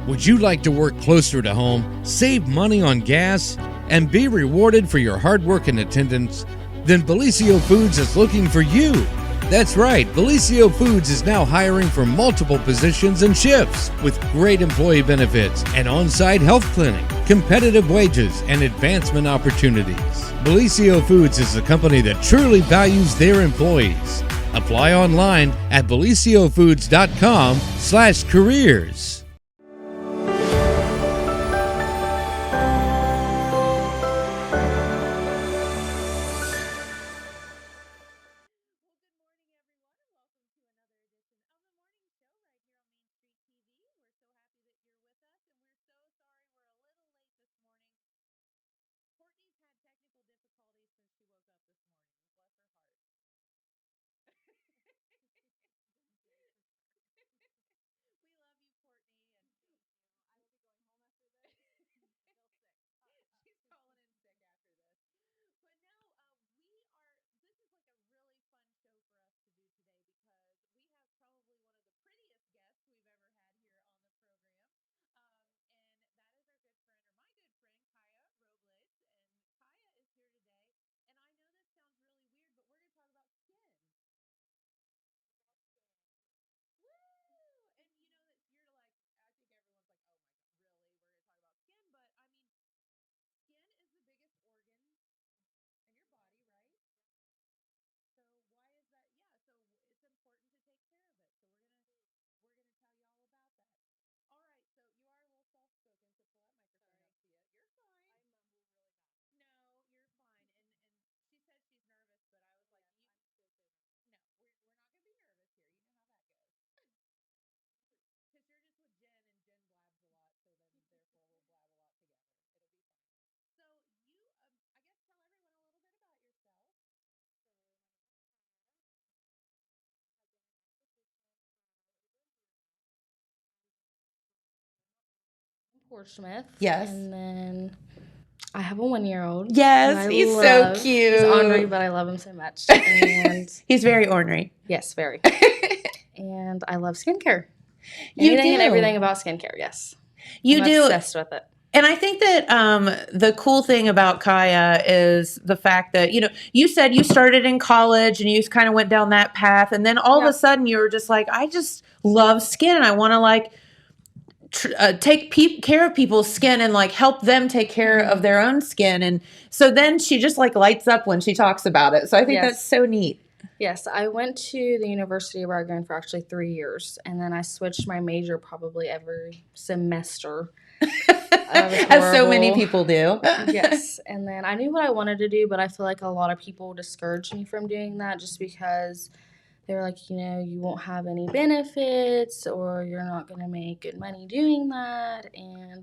Would you like to work closer to home, save money on gas, and be rewarded for your hard work and attendance? Then Bellisio Foods is looking for you. That's right, Bellisio Foods is now hiring for multiple positions and shifts with great employee benefits, an on-site health clinic, competitive wages, and advancement opportunities. Bellisio Foods is a company that truly values their employees. Apply online at belisiofoods.com/careers. Portsmouth. Yes. And then I have a 1-year-old. Yes, he's so cute. He's ornery, but I love him so much. And he's very ornery. Yes, very. And I love skincare. You Anything do. and everything about skincare, yes. I'm obsessed with it. And I think that the cool thing about Kaya is the fact that, you said you started in college and you kind of went down that path. And then all of a sudden you were just like, I just love skin and I want to take care of people's skin and help them take care of their own skin. And so then she just lights up when she talks about it. So I think that's so neat. Yes, I went to the University of Oregon for actually 3 years, and then I switched my major probably every semester. As so many people do. Yes, and then I knew what I wanted to do, but I feel like a lot of people discouraged me from doing that just because they were like, you won't have any benefits or you're not going to make good money doing that. And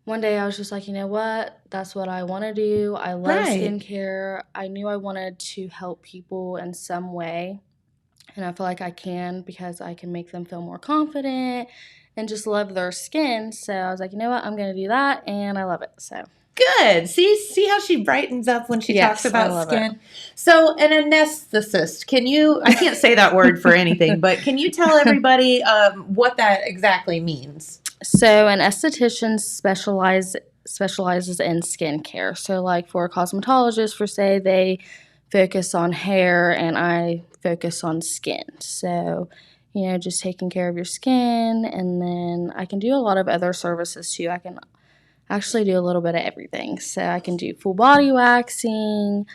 one day I was just like, you know what? That's what I want to do. I love skincare. I knew I wanted to help people in some way. And I feel like I can because I can make them feel more confident and just love their skin. So I was like, you know what? I'm going to do that. And I love it. So. Good. See how she brightens up when she talks about skin. It. So an anesthetist, I can't say that word for anything, but can you tell everybody what that exactly means? So an esthetician specializes in skincare. So for a cosmetologist, for say, they focus on hair and I focus on skin. So, just taking care of your skin, and then I can do a lot of other services too. I can actually do a little bit of everything. So I can do full body waxing,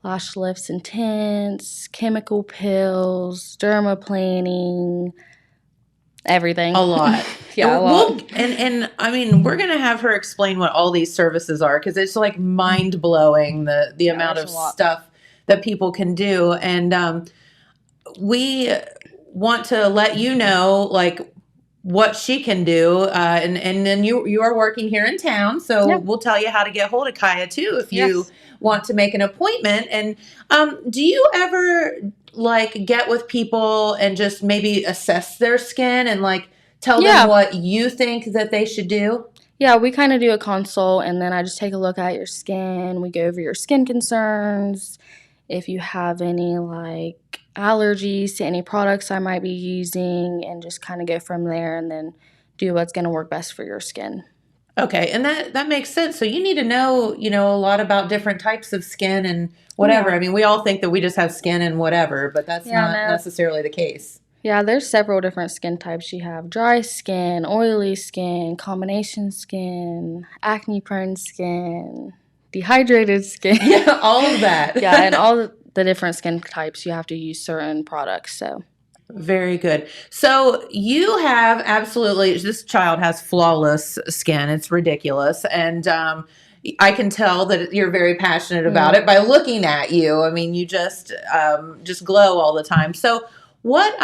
lash lifts and tints, chemical pills, dermaplaning, everything. A lot. A lot. And I mean, we're going to have her explain what all these services are because it's mind-blowing the amount of stuff that people can do. And we want to let you know, what she can do. And then you are working here in town. So we'll tell you how to get hold of Kaya too if you want to make an appointment. And do you ever get with people and just maybe assess their skin and tell them what you think that they should do? Yeah, we kind of do a consult and then I just take a look at your skin. We go over your skin concerns. If you have any allergies to any products I might be using and just kind of go from there and then do what's going to work best for your skin. Okay, and that makes sense. So you need to know, a lot about different types of skin and whatever. Yeah. I mean, we all think that we just have skin and whatever, but that's not necessarily the case. Yeah, there's several different skin types. You have dry skin, oily skin, combination skin, acne-prone skin, dehydrated skin. Yeah, all of that. Yeah, and all the different skin types, you have to use certain products, so. Very good. So you have this child has flawless skin. It's ridiculous. And I can tell that you're very passionate about it by looking at you. I mean, you just glow all the time. So what,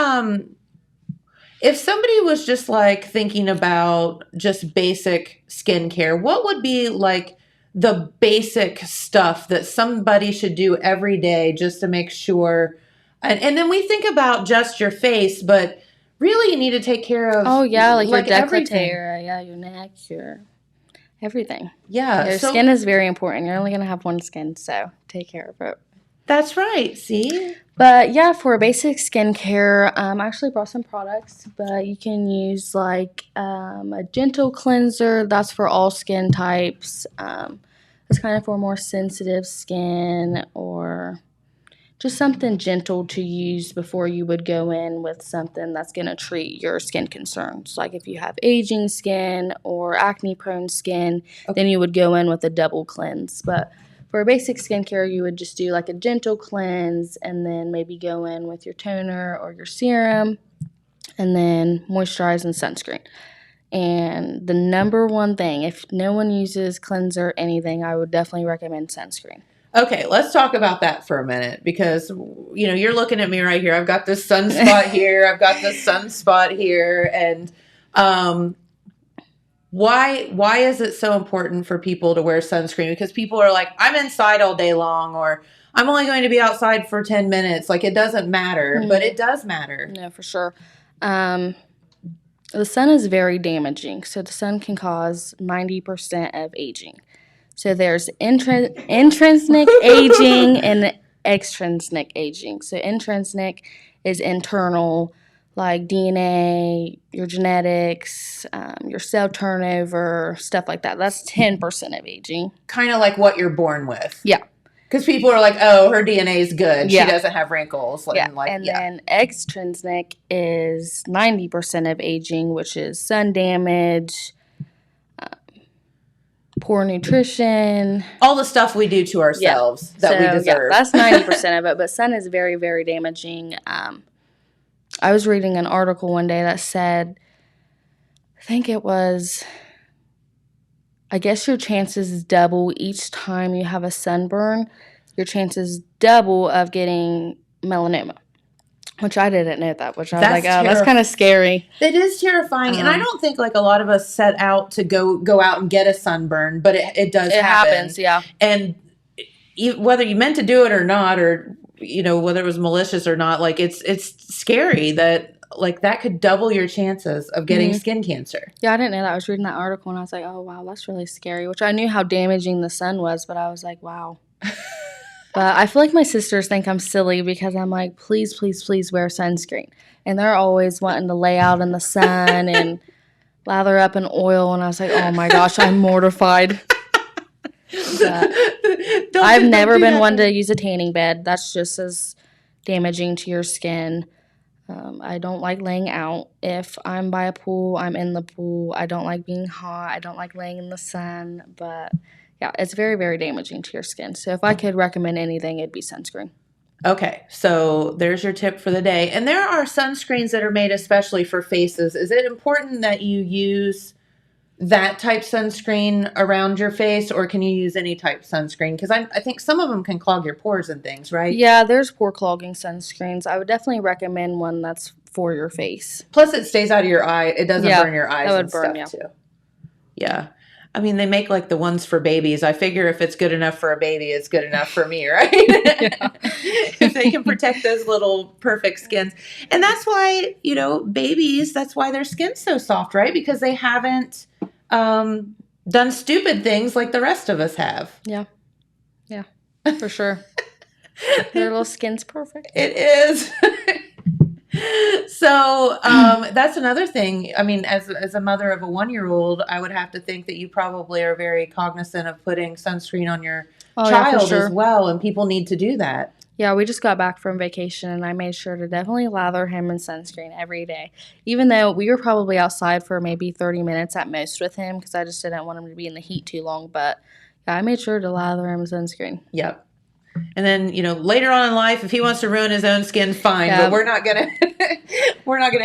if somebody was just like thinking about just basic skincare, what would be like the basic stuff that somebody should do every day just to make sure? And then we think about just your face, but really you need to take care of like your décolleté everything. area, your neck, your everything. Yeah. Your skin is very important. You're only going to have one skin, so take care of it. That's right. See? But yeah, for basic skincare, I actually brought some products, but you can use like a gentle cleanser. That's for all skin types. It's kind of for more sensitive skin, or just something gentle to use before you would go in with something that's going to treat your skin concerns. Like if you have aging skin or acne-prone skin, then you would go in with a double cleanse. But for basic skincare, you would just do like a gentle cleanse and then maybe go in with your toner or your serum and then moisturize and sunscreen. And the number one thing, if no one uses cleanser or anything, I would definitely recommend sunscreen. Okay, let's talk about that for a minute because, you're looking at me right here. I've got this sunspot here. I've got this sunspot here. And why is it so important for people to wear sunscreen? Because people are like, I'm inside all day long, or I'm only going to be outside for 10 minutes. Like, it doesn't matter, but it does matter. No, for sure. The sun is very damaging. So the sun can cause 90% of aging. So there's intrinsic aging and extrinsic aging. So intrinsic is internal, like DNA, your genetics, your cell turnover, stuff like that. That's 10% of aging. Kind of like what you're born with. Yeah. Because people are like, oh, her DNA is good. Yeah. She doesn't have wrinkles. Then extrinsic is 90% of aging, which is sun damage, poor nutrition. All the stuff we do to ourselves that we deserve. Yeah, that's 90% of it, but sun is very, very damaging. I was reading an article one day that said, I guess your chances double each time you have a sunburn. Your chances double of getting melanoma. Which I didn't know that, which I was like, oh, that's kind of scary. It is terrifying. And I don't think like a lot of us set out to go out and get a sunburn, but it does happen. It happens, yeah. And whether you meant to do it or not, or, whether it was malicious or not, like it's scary that like that could double your chances of getting skin cancer. Yeah, I didn't know that. I was reading that article and I was like, oh, wow, that's really scary, which I knew how damaging the sun was, but I was like, wow. But I feel like my sisters think I'm silly because I'm like, please, please, please wear sunscreen. And they're always wanting to lay out in the sun and lather up in oil. And I was like, oh my gosh, I'm mortified. I've never been one to use a tanning bed. That's just as damaging to your skin. I don't like laying out. If I'm by a pool, I'm in the pool. I don't like being hot. I don't like laying in the sun. But yeah, it's very, very damaging to your skin. So if I could recommend anything, it'd be sunscreen. Okay, so there's your tip for the day. And there are sunscreens that are made especially for faces. Is it important that you use that type sunscreen around your face, or can you use any type sunscreen? Because I think some of them can clog your pores and things, right? Yeah, there's pore clogging sunscreens. I would definitely recommend one that's for your face. Plus, it stays out of your eye. It doesn't burn your eyes and stuff, too. Yeah. I mean, they make like the ones for babies. I figure if it's good enough for a baby, it's good enough for me, right? If they can protect those little perfect skins. And that's why, babies, that's why their skin's so soft, right? Because they haven't done stupid things like the rest of us have. Yeah. Yeah, for sure. Their little skin's perfect. It is. So that's another thing. I mean, as a mother of a 1-year-old, I would have to think that you probably are very cognizant of putting sunscreen on your child as well, and people need to do that. Yeah, we just got back from vacation, and I made sure to definitely lather him in sunscreen every day, even though we were probably outside for maybe 30 minutes at most with him because I just didn't want him to be in the heat too long. But yeah, I made sure to lather him in sunscreen. Yep. And then, later on in life, if he wants to ruin his own skin, fine. But we're not gonna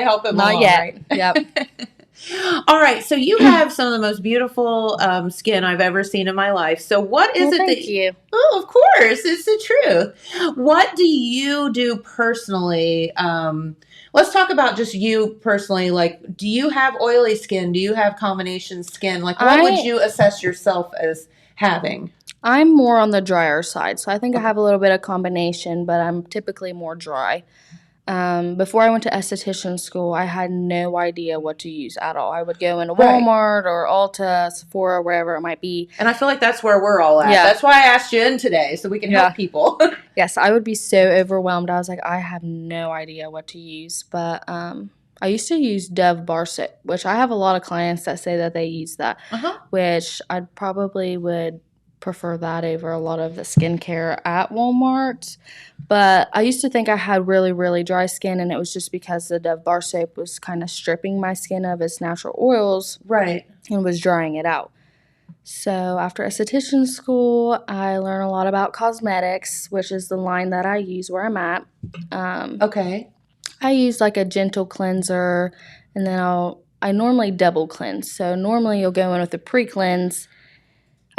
help him. Not yet. Right? Yep. All right. So you have some of the most beautiful skin I've ever seen in my life. So what is it thank you? Oh, of course, it's the truth. What do you do personally? Let's talk about just you personally. Like, do you have oily skin? Do you have combination skin? Like, what would you assess yourself as having? I'm more on the drier side, so I think I have a little bit of combination, but I'm typically more dry. Before I went to esthetician school, I had no idea what to use at all. I would go into Walmart or Ulta, Sephora, wherever it might be. And I feel like that's where we're all at. Yeah. That's why I asked you in today, so we can help people. Yes, I would be so overwhelmed. I was like, I have no idea what to use. But I used to use Dove bar soap, which I have a lot of clients that say that they use that, which I probably would prefer that over a lot of the skincare at Walmart. But I used to think I had really, really dry skin, and it was just because the Dove bar soap was kind of stripping my skin of its natural oils. Right. And was drying it out. So after esthetician school, I learned a lot about cosmetics, which is the line that I use where I'm at. Okay. I use like a gentle cleanser, and then I normally double cleanse. So normally you'll go in with a pre-cleanse.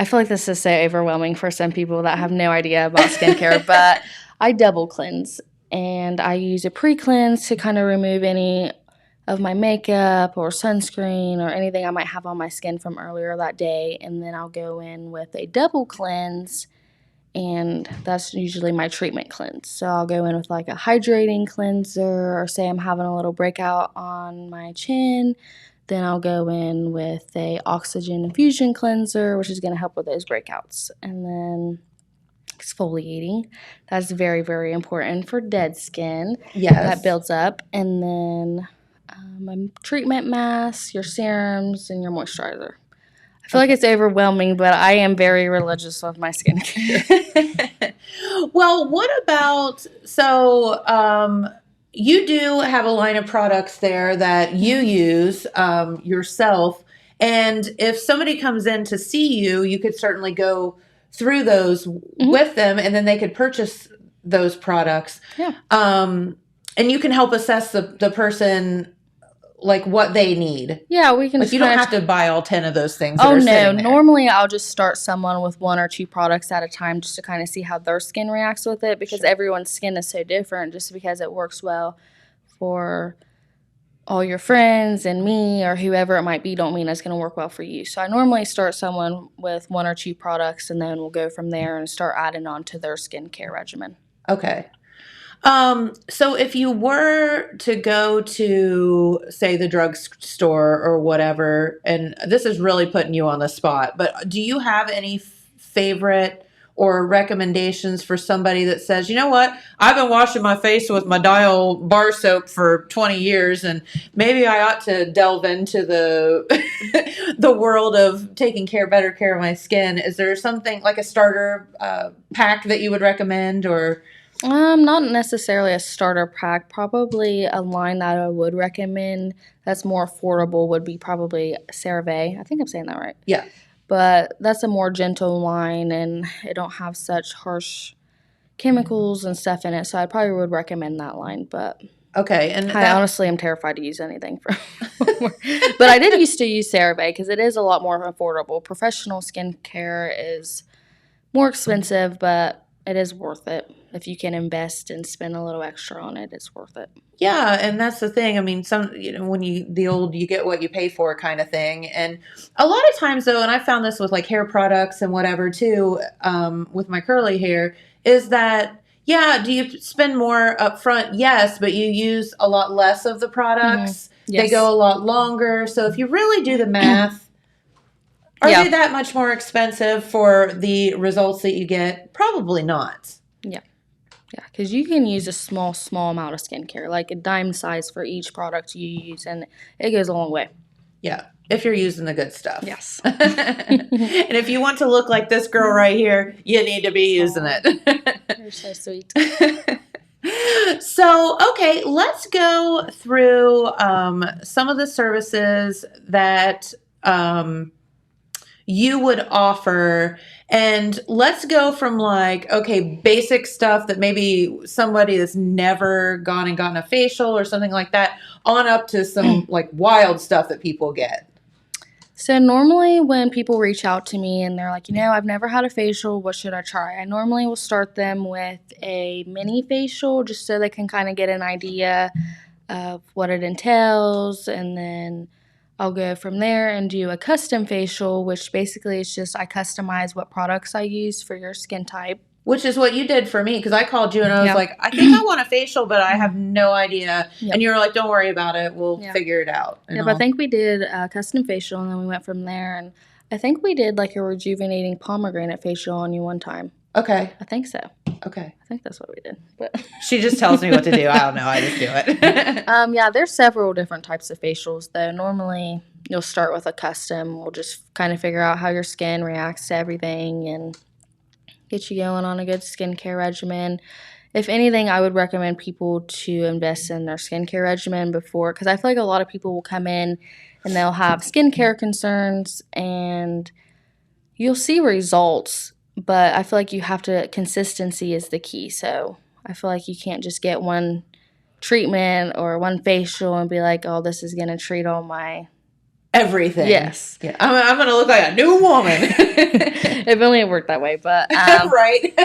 I feel like this is so overwhelming for some people that have no idea about skincare, but I double cleanse, and I use a pre-cleanse to kind of remove any of my makeup or sunscreen or anything I might have on my skin from earlier that day, and then I'll go in with a double cleanse, and that's usually my treatment cleanse. So I'll go in with like a hydrating cleanser, or say I'm having a little breakout on my chin, then I'll go in with a oxygen infusion cleanser, which is going to help with those breakouts. And then exfoliating. That's very, very important for dead skin. Yes. That builds up. And then a treatment mask, your serums, and your moisturizer. I feel like it's overwhelming, but I am very religious with my skincare. Well, what about, you do have a line of products there that you use yourself. And if somebody comes in to see you, you could certainly go through those with them, and then they could purchase those products. Yeah. And you can help assess the person, like what they need. Yeah, we can. Like, you don't have to buy all 10 of those things. Oh, no. Normally, I'll just start someone with 1 or 2 products at a time just to kind of see how their skin reacts with it, because everyone's skin is so different. Just because it works well for all your friends and me or whoever it might be don't mean it's going to work well for you. So I normally start someone with 1 or 2 products, and then we'll go from there and start adding on to their skincare regimen. Okay. So if you were to go to, say, the drugstore or whatever, and this is really putting you on the spot, but do you have any favorite or recommendations for somebody that says, you know what, I've been washing my face with my Dial bar soap for 20 years, and maybe I ought to delve into the the world of taking better care of my skin. Is there something like a starter pack that you would recommend, or? Not necessarily a starter pack. Probably a line that I would recommend that's more affordable would be probably CeraVe. I think I'm saying that right. Yeah. But that's a more gentle line, and it don't have such harsh chemicals and stuff in it. So I probably would recommend that line. But okay, and I honestly am terrified to use anything from. But I did used to use CeraVe because it is a lot more affordable. Professional skincare is more expensive, but it is worth it. If you can invest and spend a little extra on it, it's worth it. Yeah, and that's the thing. I mean, when you get what you pay for kind of thing. And a lot of times though, and I found this with like hair products and whatever too, with my curly hair, is that, yeah, do you spend more up front? Yes, but you use a lot less of the products. Yes. They go a lot longer. So if you really do the math, are they that much more expensive for the results that you get? Probably not. Yeah. Yeah, because you can use a small amount of skincare, like a dime size for each product you use, and it goes a long way. Yeah, if you're using the good stuff. Yes. And if you want to look like this girl right here, you need to be using it. You're so sweet. So, okay, let's go through some of the services that you would offer. And let's go from like, okay, basic stuff that maybe somebody that's never gone and gotten a facial or something like that, on up to some like wild stuff that people get. So normally when people reach out to me and they're like, I've never had a facial, what should I try? I normally will start them with a mini facial just so they can kind of get an idea of what it entails, and then I'll go from there and do a custom facial, which basically is just I customize what products I use for your skin type. Which is what you did for me, because I called you and I was like, I think I want a facial, but I have no idea. Yep. And you were like, don't worry about it. We'll figure it out. I think we did a custom facial, and then we went from there. And I think we did like a rejuvenating pomegranate facial on you one time. Okay. I think so. Okay. I think that's what we did. But she just tells me what to do. I don't know. I just do it. There's several different types of facials, though. Normally, you'll start with a custom. We'll just kind of figure out how your skin reacts to everything and get you going on a good skincare regimen. If anything, I would recommend people to invest in their skincare regimen before, because I feel like a lot of people will come in and they'll have skincare concerns, and you'll see results, but I feel like consistency is the key. So I feel like you can't just get one treatment or one facial and be like, oh, this is going to treat all my everything. Yes. Yeah. I'm going to look like a new woman. If only it worked that way, but right.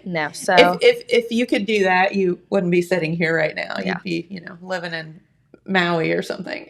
No. So if you could do that, you wouldn't be sitting here right now. You'd be, living in Maui or something.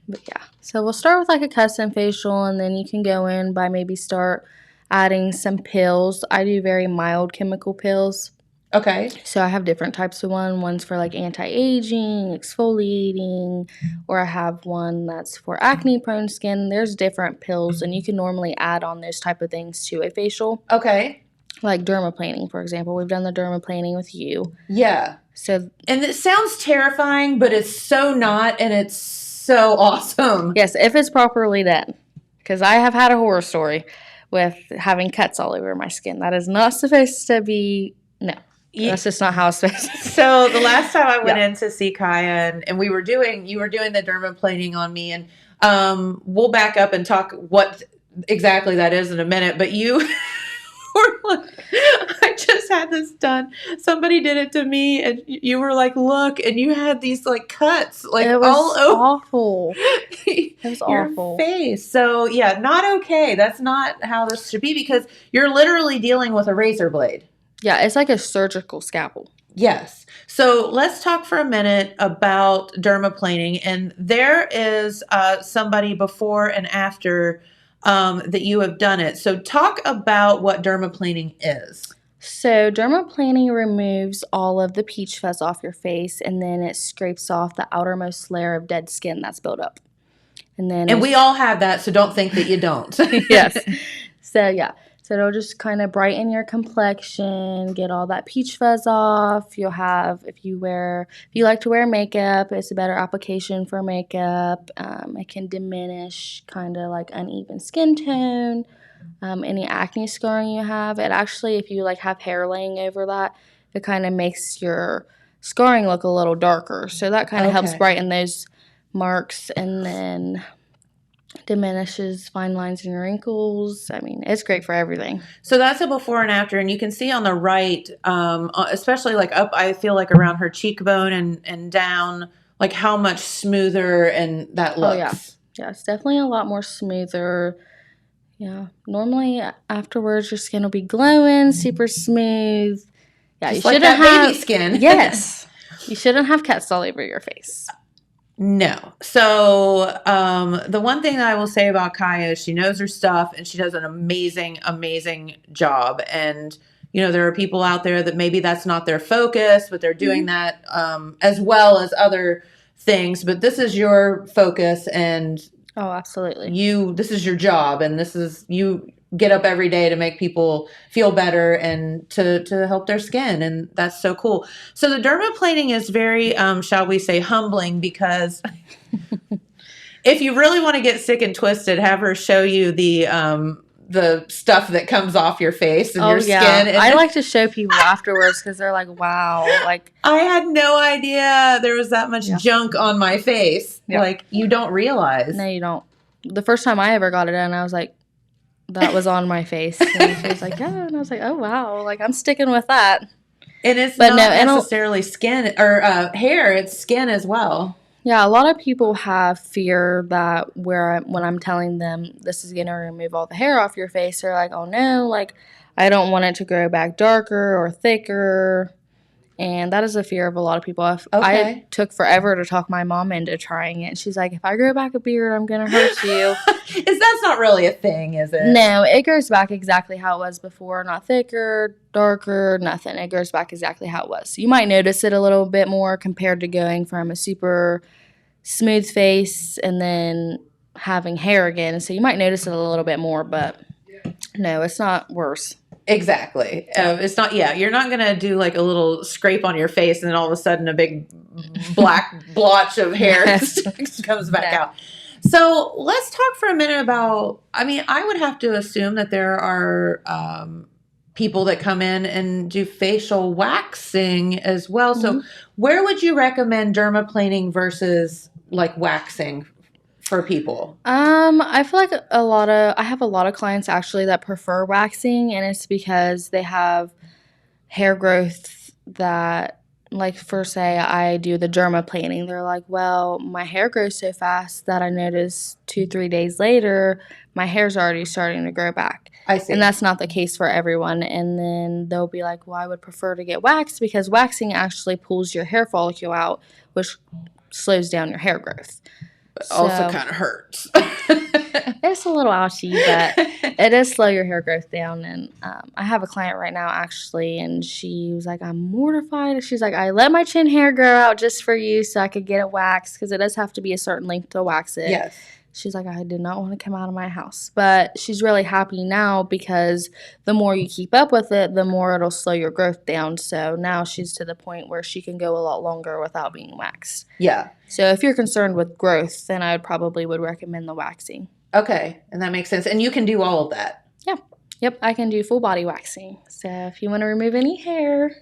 But yeah. So we'll start with like a custom facial, and then you can go in by maybe start adding some pills. I do very mild chemical pills. Okay. So I have different types of ones for like anti-aging, exfoliating, or I have one that's for acne-prone skin. There's different pills, and you can normally add on those type of things to a facial. Okay. Like dermaplaning, for example. We've done the dermaplaning with you. Yeah. So, and it sounds terrifying, but it's so not, and it's so awesome. Yes, if it's properly done. Because I have had a horror story with having cuts all over my skin. That is not supposed to be, no. That's just not how it's supposed to be. So the last time I went in to see Kaya, and you were doing the dermaplaning on me, and we'll back up and talk what exactly that is in a minute, but you were like, I just had this done. Somebody did it to me, and you were like, look, and you had these like cuts like it was all over. Awful. It was your awful. Face. So yeah, not okay. That's not how this should be, because you're literally dealing with a razor blade. Yeah, it's like a surgical scalpel. Yes. So let's talk for a minute about dermaplaning. And there is somebody before and after that you have done it. So talk about what dermaplaning is. So dermaplaning removes all of the peach fuzz off your face, and then it scrapes off the outermost layer of dead skin that's built up. And we all have that, so don't think that you don't. Yes. So yeah. So it'll just kind of brighten your complexion, get all that peach fuzz off. You'll have, if you like to wear makeup, it's a better application for makeup. It can diminish kind of like uneven skin tone, any acne scarring you have. It actually, if you like have hair laying over that, it kind of makes your scarring look a little darker. So that kind of helps brighten those marks, and then diminishes fine lines and wrinkles. I mean, it's great for everything. So that's a before and after, and you can see on the right, especially like up, I feel like around her cheekbone and down, like how much smoother and that looks. Oh, yeah, it's definitely a lot more smoother. Yeah, normally afterwards your skin will be glowing, super smooth. Yeah, just you like shouldn't have baby skin. Yes, you shouldn't have cuts all over your face. No. So the one thing that I will say about Kaya is she knows her stuff, and she does an amazing, amazing job. And, there are people out there that maybe that's not their focus, but they're doing that as well as other things. But this is your focus, and oh, absolutely. This is your job, and this is you get up every day to make people feel better and to help their skin. And that's so cool. So the dermaplaning is very, shall we say, humbling, because if you really want to get sick and twisted, have her show you the stuff that comes off your face and your skin. And I like to show people afterwards because they're like, wow. Like, I had no idea there was that much junk on my face. Yeah. Like, you don't realize. No, you don't. The first time I ever got it done, I was like, that was on my face. And she was like, yeah. And I was like, oh, wow. Like, I'm sticking with that. And it's not necessarily skin or hair. It's skin as well. Yeah, a lot of people have fear that when I'm telling them this is going to remove all the hair off your face, they're like, oh no, like I don't want it to grow back darker or thicker. And that is a fear of a lot of people. I took forever to talk my mom into trying it. She's like, if I grow back a beard, I'm going to hurt you. That's not really a thing, is it? No, it grows back exactly how it was before. Not thicker, darker, nothing. It grows back exactly how it was. You might notice it a little bit more compared to going from a super smooth face and then having hair again. So you might notice it a little bit more, but no, it's not worse. Exactly. It's not, you're not going to do like a little scrape on your face and then all of a sudden a big black blotch of hair comes back out. So let's talk for a minute about, I would have to assume that there are people that come in and do facial waxing as well. Mm-hmm. So where would you recommend dermaplaning versus like waxing for people? I feel like I have a lot of clients actually that prefer waxing, and it's because they have hair growth that, like, for say I do the dermaplaning, they're like, well, my hair grows so fast that I notice 2-3 days later my hair's already starting to grow back. I see. And that's not the case for everyone. And then they'll be like, well, I would prefer to get waxed because waxing actually pulls your hair follicle out, which slows down your hair growth. But also kind of hurts. It's a little ouchy, but it does slow your hair growth down. And I have a client right now, actually, and she was like, I'm mortified. She's like, I let my chin hair grow out just for you so I could get it waxed because it does have to be a certain length to wax it. Yes. She's like, I did not want to come out of my house. But she's really happy now because the more you keep up with it, the more it'll slow your growth down. So now she's to the point where she can go a lot longer without being waxed. Yeah. So if you're concerned with growth, then I would recommend the waxing. Okay. And that makes sense. And you can do all of that. Yeah. Yep. I can do full body waxing. So if you want to remove any hair.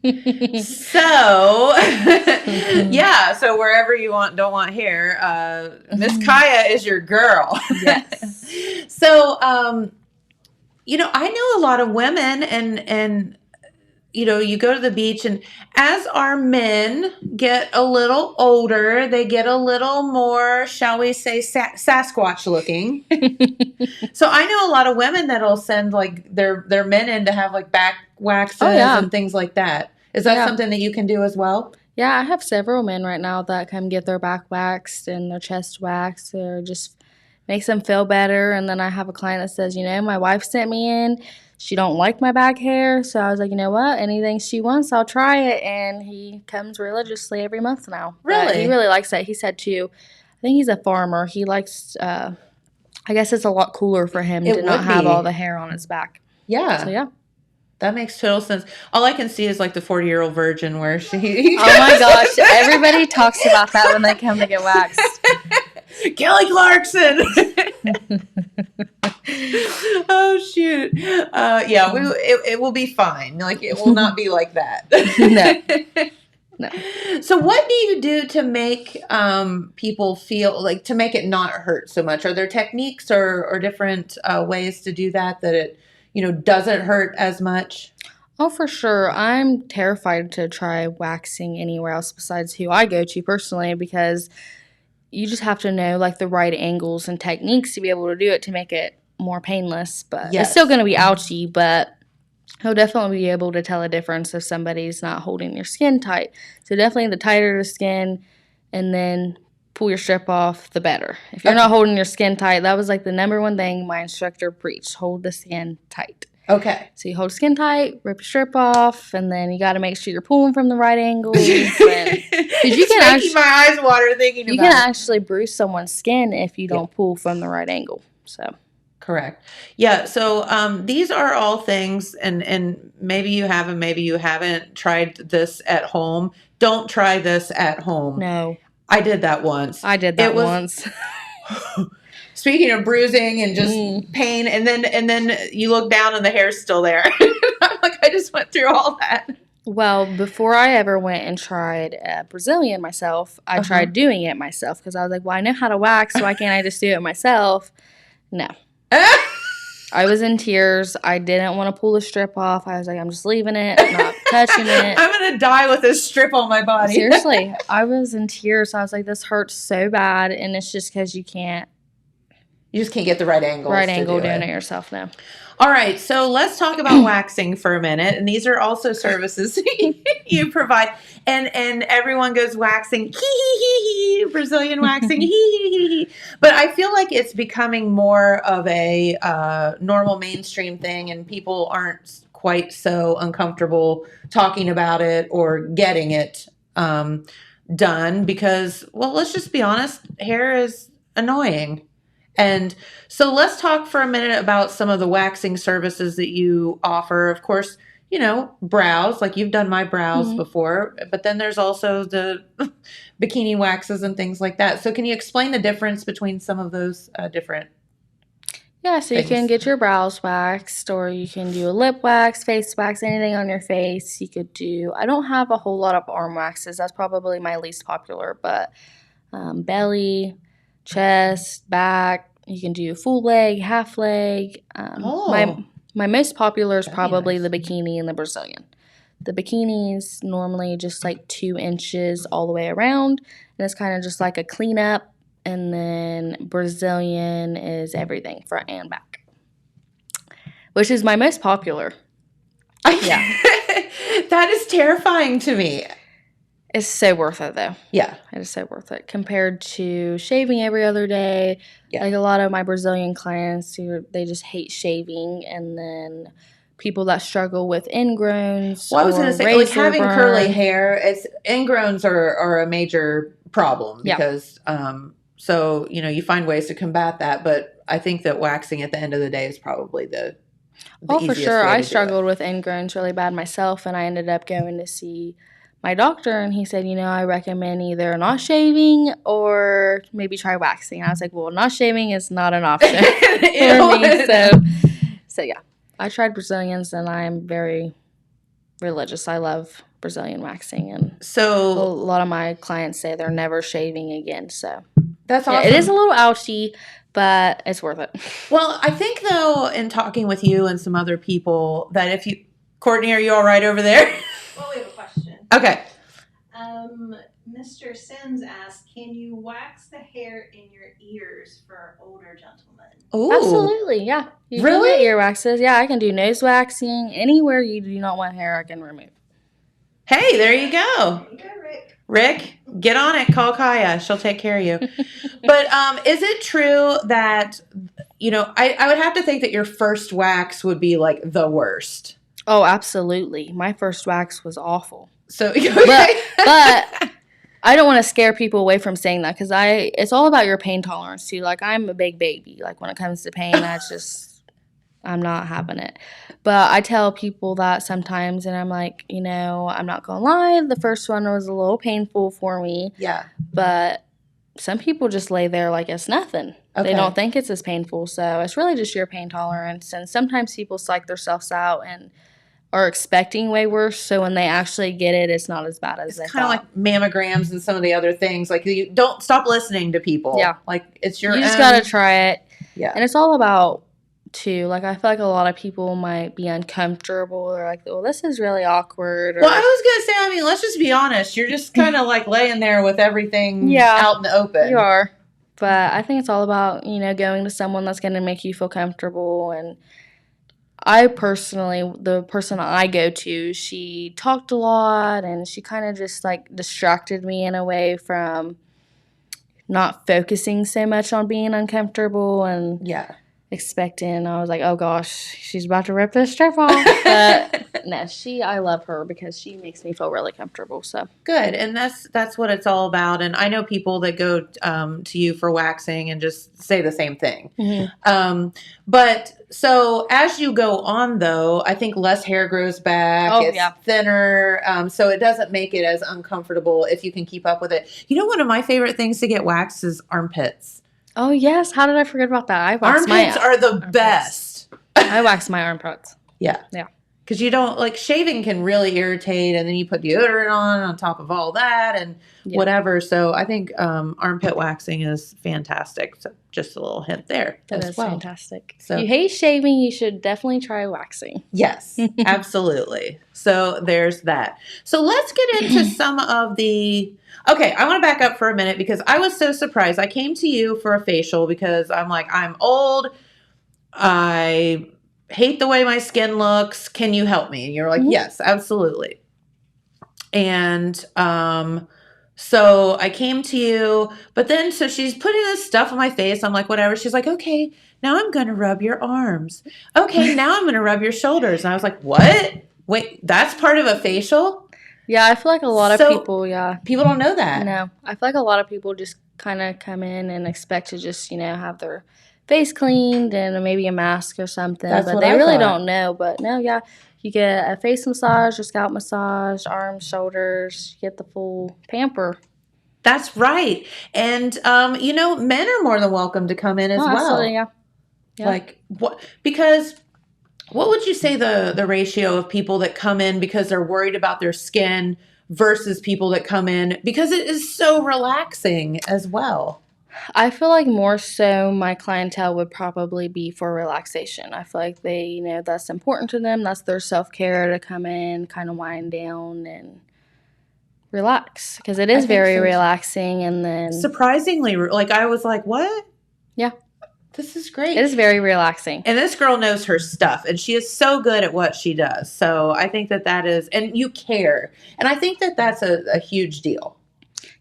So wherever you don't want hair, Miss Kaya is your girl. Yes. So, I know a lot of women and you go to the beach, and as our men get a little older, they get a little more, shall we say, Sasquatch looking. So I know a lot of women that'll send like their men in to have like back waxes and things like that. Is that something that you can do as well? Yeah, I have several men right now that come get their back waxed and their chest waxed, or just makes them feel better. And then I have a client that says, my wife sent me in. She don't like my back hair. So I was like, you know what? Anything she wants, I'll try it. And he comes religiously every month now. Really? But he really likes it. He said, too, I think he's a farmer. He likes, I guess it's a lot cooler for him to not have all the hair on his back. Yeah. So, yeah. That makes total sense. All I can see is like the 40-year-old virgin where she... Oh my gosh. Everybody talks about that when they come to get waxed. Kelly Clarkson. Oh, shoot. It will be fine. Like, it will not be like that. No. So what do you do to make people feel like, to make it not hurt so much? Are there techniques or different ways to do that it doesn't hurt as much? Oh, for sure. I'm terrified to try waxing anywhere else besides who I go to personally, because you just have to know like the right angles and techniques to be able to do it to make it more painless. But it's still going to be ouchy, but he'll definitely be able to tell a difference if somebody's not holding your skin tight. So definitely the tighter the skin, and then pull your strip off, the better. If you're not holding your skin tight, that was like the number one thing my instructor preached: hold the skin tight. Okay. So you hold skin tight, rip your strip off, and then you got to make sure you're pulling from the right angles. Because you can making my eyes water thinking about it. You can actually bruise someone's skin if you don't pull from the right angle. So. Correct. Yeah. So these are all things, and maybe you have and maybe you haven't tried this at home. Don't try this at home. No. I did that once. I did that once. Speaking of bruising and just pain, and then you look down and the hair's still there. I'm like, I just went through all that. Well, before I ever went and tried Brazilian myself, I tried doing it myself because I was like, well, I know how to wax, so why can't I just do it myself? No. I was in tears. I didn't want to pull the strip off. I was like, I'm just leaving it. I'm not touching it. I'm going to die with this strip on my body. Seriously. I was in tears. I was like, this hurts so bad, and it's just because you just can't get the right angle. Doing it yourself now. All right, so let's talk about waxing for a minute. And these are also services you provide. And everyone goes waxing, Brazilian waxing, But I feel like it's becoming more of a normal mainstream thing, and people aren't quite so uncomfortable talking about it or getting it done because, well, let's just be honest, hair is annoying. And so let's talk for a minute about some of the waxing services that you offer. Of course, brows, like you've done my brows before, but then there's also the bikini waxes and things like that. So can you explain the difference between some of those different Yeah, so things? You can get your brows waxed, or you can do a lip wax, face wax, anything on your face. You could do, I don't have a whole lot of arm waxes. That's probably my least popular, but belly, chest, back. You can do full leg, half leg. My most popular is probably the bikini and the Brazilian. The bikini is normally just like 2 inches all the way around, and it's kind of just like a cleanup. And then Brazilian is everything, front and back, which is my most popular. Yeah, that is terrifying to me. It's so worth it, though. Yeah. It is so worth it compared to shaving every other day. Yeah. Like a lot of my Brazilian clients, they just hate shaving. And then people that struggle with ingrowns. Well, I was going to say, like having curly hair, ingrowns are a major problem because, so, you find ways to combat that. But I think that waxing at the end of the day is probably the for sure. I struggled with ingrowns really bad myself, and I ended up going to see my doctor, and he said, I recommend either not shaving or maybe try waxing. And I was like, well, not shaving is not an option for me. So yeah, I tried Brazilians, and I'm very religious. I love Brazilian waxing, and so a lot of my clients say they're never shaving again. So that's awesome. Yeah, it is a little ouchy, but it's worth it. Well, I think though, in talking with you and some other people, that Courtney, are you all right over there? Well, we have a question. Okay. Mr. Sims asked, can you wax the hair in your ears for older gentlemen? Ooh. Absolutely, yeah. You really? Can get ear waxes. Yeah, I can do nose waxing. Anywhere you do not want hair, I can remove. Hey, there you go. There you go, Rick. Rick, get on it. Call Kaya. She'll take care of you. But is it true that, I would have to think that your first wax would be like the worst? Oh, absolutely. My first wax was awful. So, but I don't want to scare people away from saying that because it's all about your pain tolerance too. Like I'm a big baby. Like when it comes to pain, I'm not having it. But I tell people that sometimes, and I'm like, I'm not gonna lie. The first one was a little painful for me. Yeah. But some people just lay there like it's nothing. Okay. They don't think it's as painful. So it's really just your pain tolerance. And sometimes people psych themselves out and are expecting way worse, so when they actually get it, it's not as bad as they thought. It's kind of like mammograms and some of the other things. Like, you don't stop listening to people. Yeah. Like, it's your You just got to try it. Yeah. And it's all about, too, like, I feel like a lot of people might be uncomfortable. They're like, well, this is really awkward. Well, I was going to say, let's just be honest. You're just kind of like laying there with everything out in the open. You are. But I think it's all about, going to someone that's going to make you feel comfortable. And I personally, the person I go to, she talked a lot, and she kind of just like distracted me in a way from not focusing so much on being uncomfortable. And expecting. I was like, oh gosh, she's about to rip this strip off. But no, I love her because she makes me feel really comfortable. So Good. And that's what it's all about. And I know people that go to you for waxing and just say the same thing. mm-hmm. But so as you go on, though, I think less hair grows back. Oh, it's yeah. thinner. So it doesn't make it as uncomfortable if you can keep up with it. You know, one of my favorite things to get waxed is armpits. Oh yes, how did I forget about that? I wax Armpits are the armpits. best. I wax my armpits. Yeah. Because you don't, like, shaving can really irritate, and then you put deodorant on top of all that and whatever. So I think armpit waxing is fantastic. So just a little hint there. That as is well. fantastic. So, if you hate shaving, you should definitely try waxing. Yes, absolutely. So there's that. So let's get into some of the... Okay, I want to back up for a minute because I was so surprised. I came to you for a facial because I'm like, I'm old. I hate the way my skin looks. Can you help me? And you're like, yes, absolutely. And so I came to you, but then so she's putting this stuff on my face. I'm like, whatever. She's like, okay, now I'm going to rub your arms. Okay, now I'm going to rub your shoulders. And I was like, what? Wait, that's part of a facial? Yeah, I feel like a lot of people, People don't know that. No, I feel like a lot of people just kind of come in and expect to just, have their face cleaned and maybe a mask or something. That's but what they I really thought. don't know. But no, you get a face massage, a scalp massage, arms, shoulders, you get the full pamper. That's right. And, men are more than welcome to come in as well. Absolutely, yeah. Like, what? Because what would you say the ratio of people that come in because they're worried about their skin versus people that come in because it is so relaxing as well? I feel like more so my clientele would probably be for relaxation. I feel like they, that's important to them. That's their self-care to come in, kind of wind down and relax because it is very relaxing. And then surprisingly, like I was like, what? Yeah. This is great. It is very relaxing. And this girl knows her stuff and she is so good at what she does. So I think that is, and you care. And I think that's a huge deal.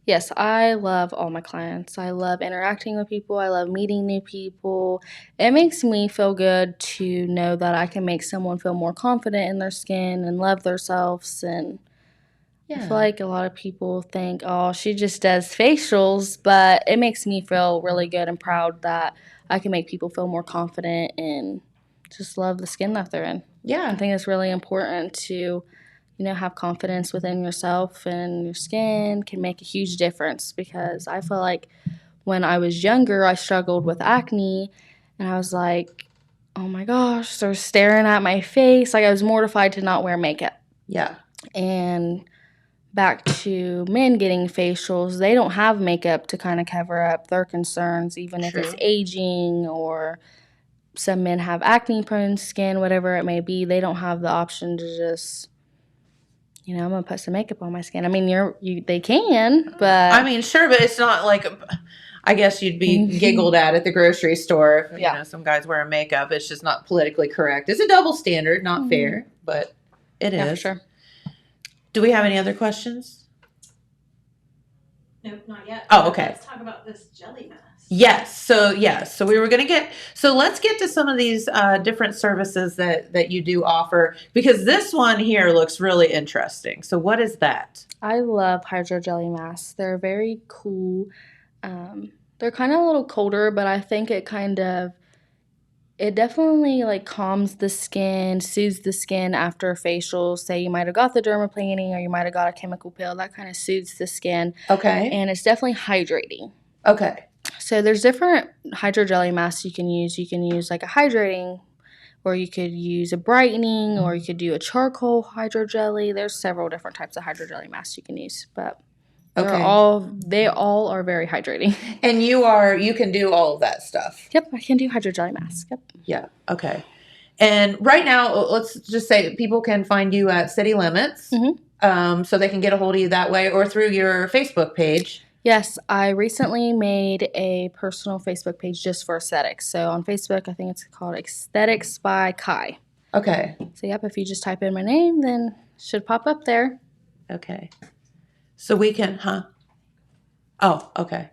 Yes, I love all my clients. I love interacting with people. I love meeting new people. It makes me feel good to know that I can make someone feel more confident in their skin and love themselves. And I feel like a lot of people think, oh, she just does facials, but it makes me feel really good and proud that I can make people feel more confident and just love the skin that they're in. Yeah. I think it's really important to have confidence within yourself, and your skin can make a huge difference because I feel like when I was younger, I struggled with acne and I was like, oh my gosh, they're staring at my face. Like I was mortified to not wear makeup. Yeah. And back to men getting facials, they don't have makeup to kind of cover up their concerns, even if it's aging or some men have acne prone skin, whatever it may be. They don't have the option to just... I'm going to put some makeup on my skin. I mean, they can, but... I mean, sure, but it's not like... I guess you'd be giggled at the grocery store if, some guys wearing makeup. It's just not politically correct. It's a double standard, not fair, but it is. Yeah, for sure. Do we have any other questions? Nope, not yet. Oh, okay. Let's talk about this jelly mask. Yes. So we were going to let's get to some of these different services that you do offer, because this one here looks really interesting. So what is that? I love hydro jelly masks. They're very cool. They're kind of a little colder, but I think it definitely calms the skin, soothes the skin after a facial. Say you might have got the dermaplaning or you might have got a chemical peel. That kind of soothes the skin. Okay. And it's definitely hydrating. Okay. So there's different hydro jelly masks you can use. You can use like a hydrating, or you could use a brightening, or you could do a charcoal hydro jelly. There's several different types of hydro jelly masks you can use, but they all are very hydrating. And you can do all of that stuff. Yep, I can do hydro jelly masks. Yep. Yeah. Okay. And right now, let's just say people can find you at City Limits, so they can get a hold of you that way or through your Facebook page. Yes, I recently made a personal Facebook page just for aesthetics. So on Facebook, I think it's called Aesthetics by Kai. Okay. So yep, if you just type in my name, then it should pop up there. Okay. So we can, Oh, okay.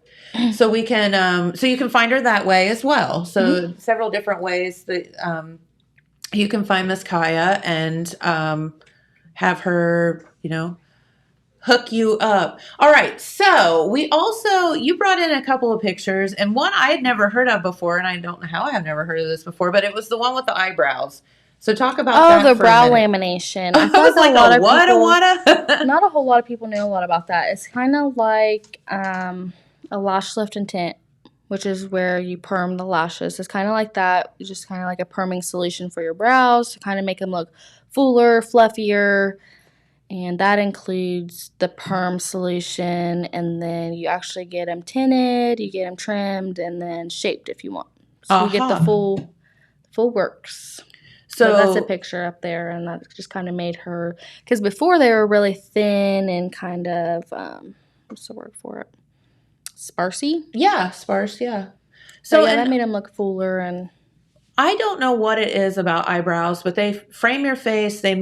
So we can, so you can find her that way as well. So several different ways that you can find Miss Kaya and have her, hook you up. All right. So you brought in a couple of pictures, and one I had never heard of before, and I don't know how I have never heard of this before, but it was the one with the eyebrows. So talk about that. Oh, the for brow a minute. lamination. I was like, a what? not a whole lot of people know a lot about that. It's kind of like a lash lift and tint, which is where you perm the lashes. It's kind of like that. It's just kind of like a perming solution for your brows to kind of make them look fuller, fluffier. And that includes the perm solution, and then you actually get them tinted, you get them trimmed, and then shaped if you want. So you get the full works. So that's a picture up there, and that just kind of made her, because before they were really thin and kind of, what's the word for it? Sparsy? Yeah, sparse, yeah. So yeah, that made them look fuller. And I don't know what it is about eyebrows, but they frame your face. They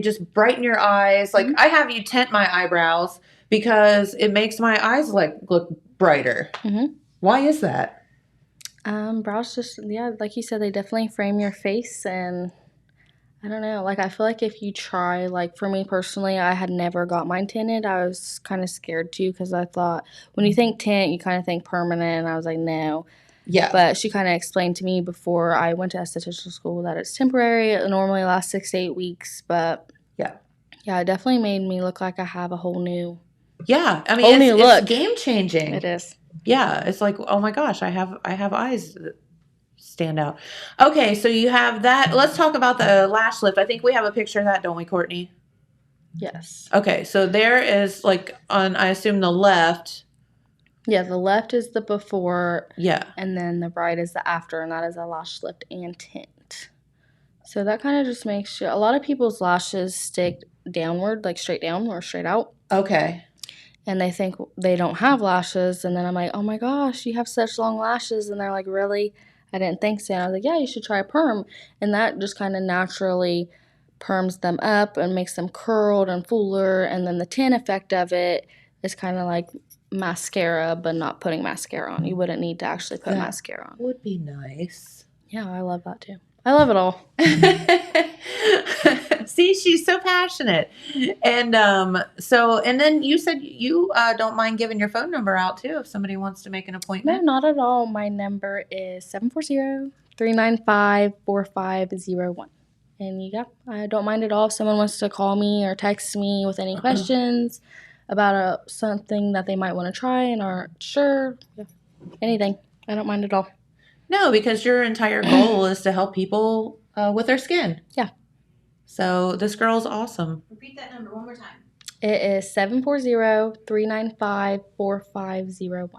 just brighten your eyes. Like I have you tint my eyebrows because it makes my eyes look brighter. Mm-hmm. Why is that? Brows just, like you said, they definitely frame your face. And I don't know, I feel like if you try, for me personally, I had never got mine tinted. I was kind of scared too, because I thought when you think tint, you kind of think permanent, and I was like, no. Yeah. But she kind of explained to me before I went to esthetician school that it's temporary. It normally lasts 6 to 8 weeks. But yeah, it definitely made me look like I have a whole new it's game changing. It is. Yeah, it's like, oh my gosh, I have eyes that stand out. Okay, so you have that. Let's talk about the lash lift. I think we have a picture of that, don't we, Courtney? Yes. Okay, so there is on, I assume, the left. Yeah, the left is the before. Yeah. And then the right is the after, and that is a lash lift and tint. So that kind of just makes you, a lot of people's lashes stick downward, straight down or straight out. Okay. And they think they don't have lashes, and then I'm like, oh my gosh, you have such long lashes, and they're like, really? I didn't think so. And I was like, yeah, you should try a perm. And that just kind of naturally perms them up and makes them curled and fuller. And then the tint effect of it is kind of like mascara, but not putting mascara on. You wouldn't need to actually put mascara on. Would be nice. Yeah, I love that too. I love it all. See, she's so passionate. And and then you said you don't mind giving your phone number out too if somebody wants to make an appointment. No, not at all. My number is 740-395-4501. And I don't mind at all if someone wants to call me or text me with any questions about something that they might want to try and aren't sure. Yeah. Anything. I don't mind at all. No, because your entire goal is to help people with their skin. Yeah. So this girl's awesome. Repeat that number one more time. It is 740-395-4501.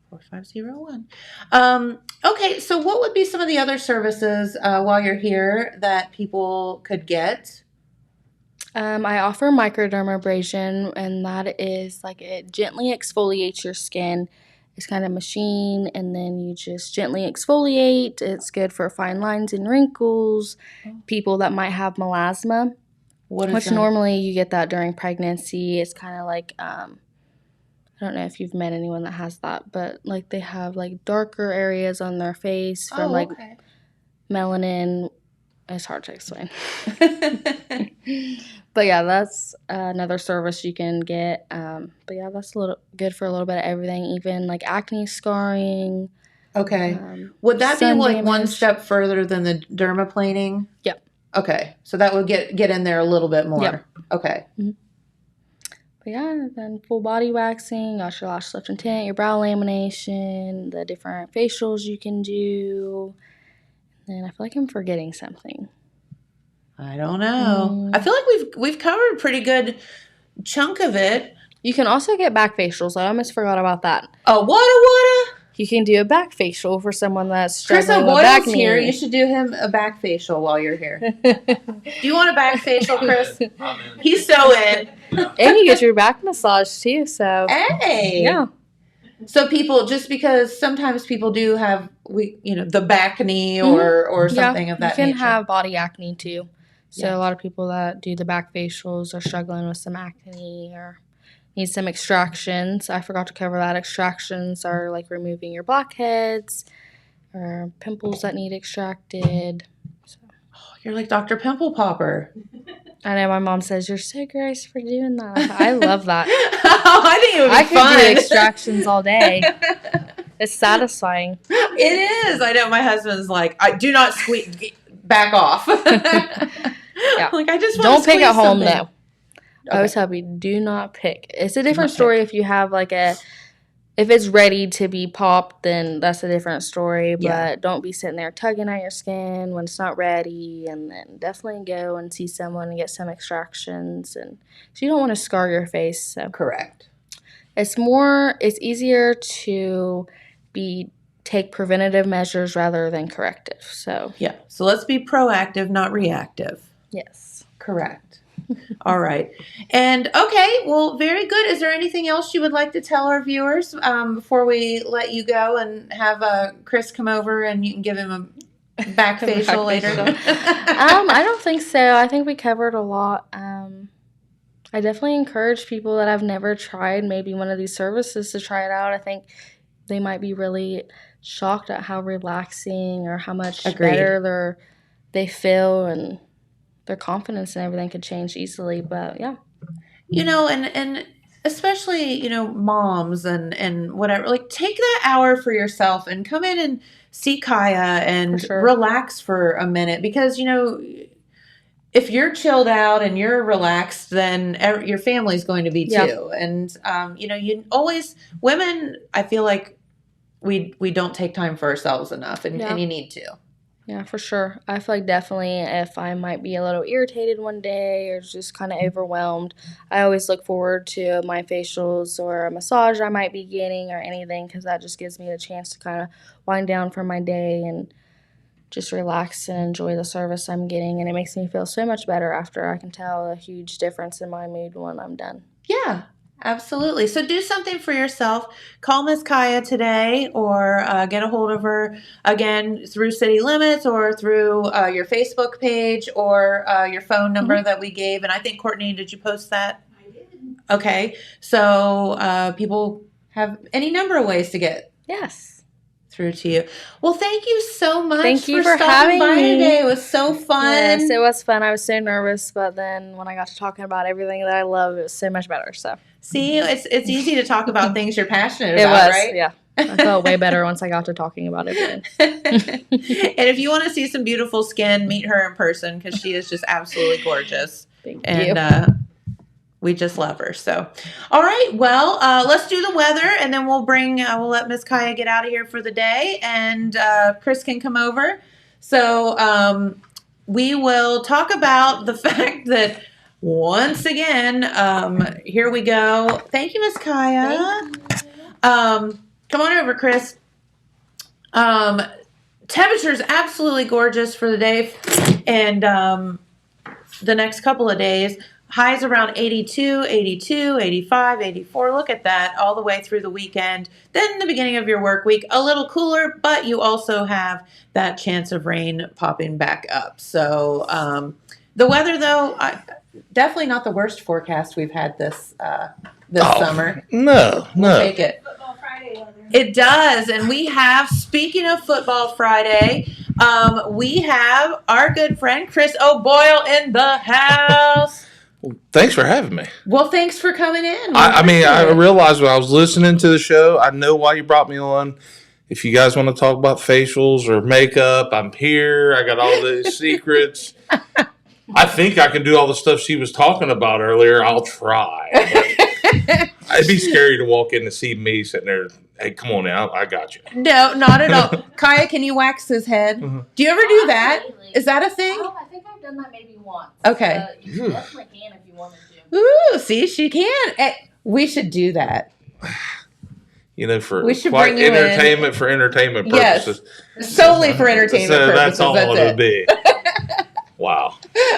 4501. Okay, so what would be some of the other services while you're here that people could get? I offer microdermabrasion, and that is it gently exfoliates your skin. It's kind of machine, and then you just gently exfoliate. It's good for fine lines and wrinkles, people that might have melasma, which normally you get that during pregnancy. It's kind of I don't know if you've met anyone that has that, but they have darker areas on their face from melanin. It's hard to explain. But yeah, that's another service you can get. But yeah, that's good for a little bit of everything, even acne scarring. Okay. Would that be one step further than the dermaplaning? Yep. Okay. So that would get in there a little bit more. Yep. Okay. Mm-hmm. But yeah, then full body waxing, got your lash lift and tint, your brow lamination, the different facials you can do. And I feel like I'm forgetting something. I don't know. I feel like we've covered a pretty good chunk of it. You can also get back facials. I almost forgot about that. Oh, what? You can do a back facial for someone that's struggling with back knee. Here. You should do him a back facial while you're here. Do you want a back facial, Chris? He's so in. And you get your back massage too. So hey, yeah. So people, just because sometimes people do have the back knee or something of that nature. You can have body acne too. So a lot of people that do the back facials are struggling with some acne or need some extractions. I forgot to cover that. Extractions are like removing your blackheads or pimples that need extracted. So. Oh, you're like Dr. Pimple Popper. I know my mom says you're so gross for doing that. I love that. Oh, I think it would be fun. I could do extractions all day. It's satisfying. It is. I know my husband's like, I do not back off. Yeah. Like I just don't pick at home something. though. Okay. I always tell you, do not pick. It's a different story if you have like if it's ready to be popped, then that's a different story. But don't be sitting there tugging at your skin when it's not ready. And then definitely go and see someone and get some extractions. And so you don't want to scar your face. So. Correct. It's easier to take preventative measures rather than corrective. So So let's be proactive, not reactive. Yes. Correct. All right. And okay, well, very good. Is there anything else you would like to tell our viewers before we let you go and have Chris come over and you can give him a back facial later? I don't think so. I think we covered a lot. I definitely encourage people that have never tried maybe one of these services to try it out. I think they might be really shocked at how relaxing or how much better they feel, and their confidence and everything could change easily. But yeah, and especially moms and whatever, like take that hour for yourself and come in and see Kaya and relax for a minute, because if you're chilled out and you're relaxed, then your family's going to be too. And you always, women, I feel like we don't take time for ourselves enough, and you need to. Yeah, for sure. I feel like definitely if I might be a little irritated one day or just kind of overwhelmed, I always look forward to my facials or a massage I might be getting or anything, because that just gives me the chance to kind of wind down for my day and just relax and enjoy the service I'm getting. And it makes me feel so much better after. I can tell a huge difference in my mood when I'm done. Yeah. Absolutely. So do something for yourself. Call Miss Kaya today, or get a hold of her again through City Limits or through your Facebook page or your phone number that we gave. And I think, Courtney, did you post that? I did. Okay. So people have any number of ways to get through to you. Well, thank you so much. Thank you for stopping having by me today. It was so fun. Yes, it was fun. I was so nervous, but then when I got to talking about everything that I love, it was so much better. So see, it's easy to talk about things you're passionate about, right? Yeah. I felt way better once I got to talking about it. And if you want to see some beautiful skin, meet her in person, because she is just absolutely gorgeous. Thank you. We just love her. So, all right. Well, let's do the weather, and then we'll let Miss Kaya get out of here for the day, and Chris can come over. So we will talk about the fact that once again, here we go. Thank you, Miss Kaya. Come on over, Chris. Temperature is absolutely gorgeous for the day, and the next couple of days. Highs around 82, 85, 84. Look at that all the way through the weekend. Then the beginning of your work week, a little cooler, but you also have that chance of rain popping back up. So the weather, though, definitely not the worst forecast we've had this summer. No. We'll take it. Football Friday weather. It does. And we have, speaking of Football Friday, we have our good friend Chris O'Boyle in the house. Well, thanks for having me. Well, thanks for coming in. I realized when I was listening to the show, I know why you brought me on. If you guys want to talk about facials or makeup, I'm here. I got all the secrets. I think I can do all the stuff she was talking about earlier. I'll try. It'd be scary to walk in and see me sitting there. Hey, come on now. I got you. No, not at all. Kaya, can you wax his head? Mm-hmm. Do you ever do that? Is that a thing? Oh, I think I've done that maybe once. Okay. You definitely can if you wanted to. Ooh, see, she can. We should do that. For we should quite bring you entertainment for entertainment purposes. Yes, solely for entertainment purposes. That's all it would be. Wow.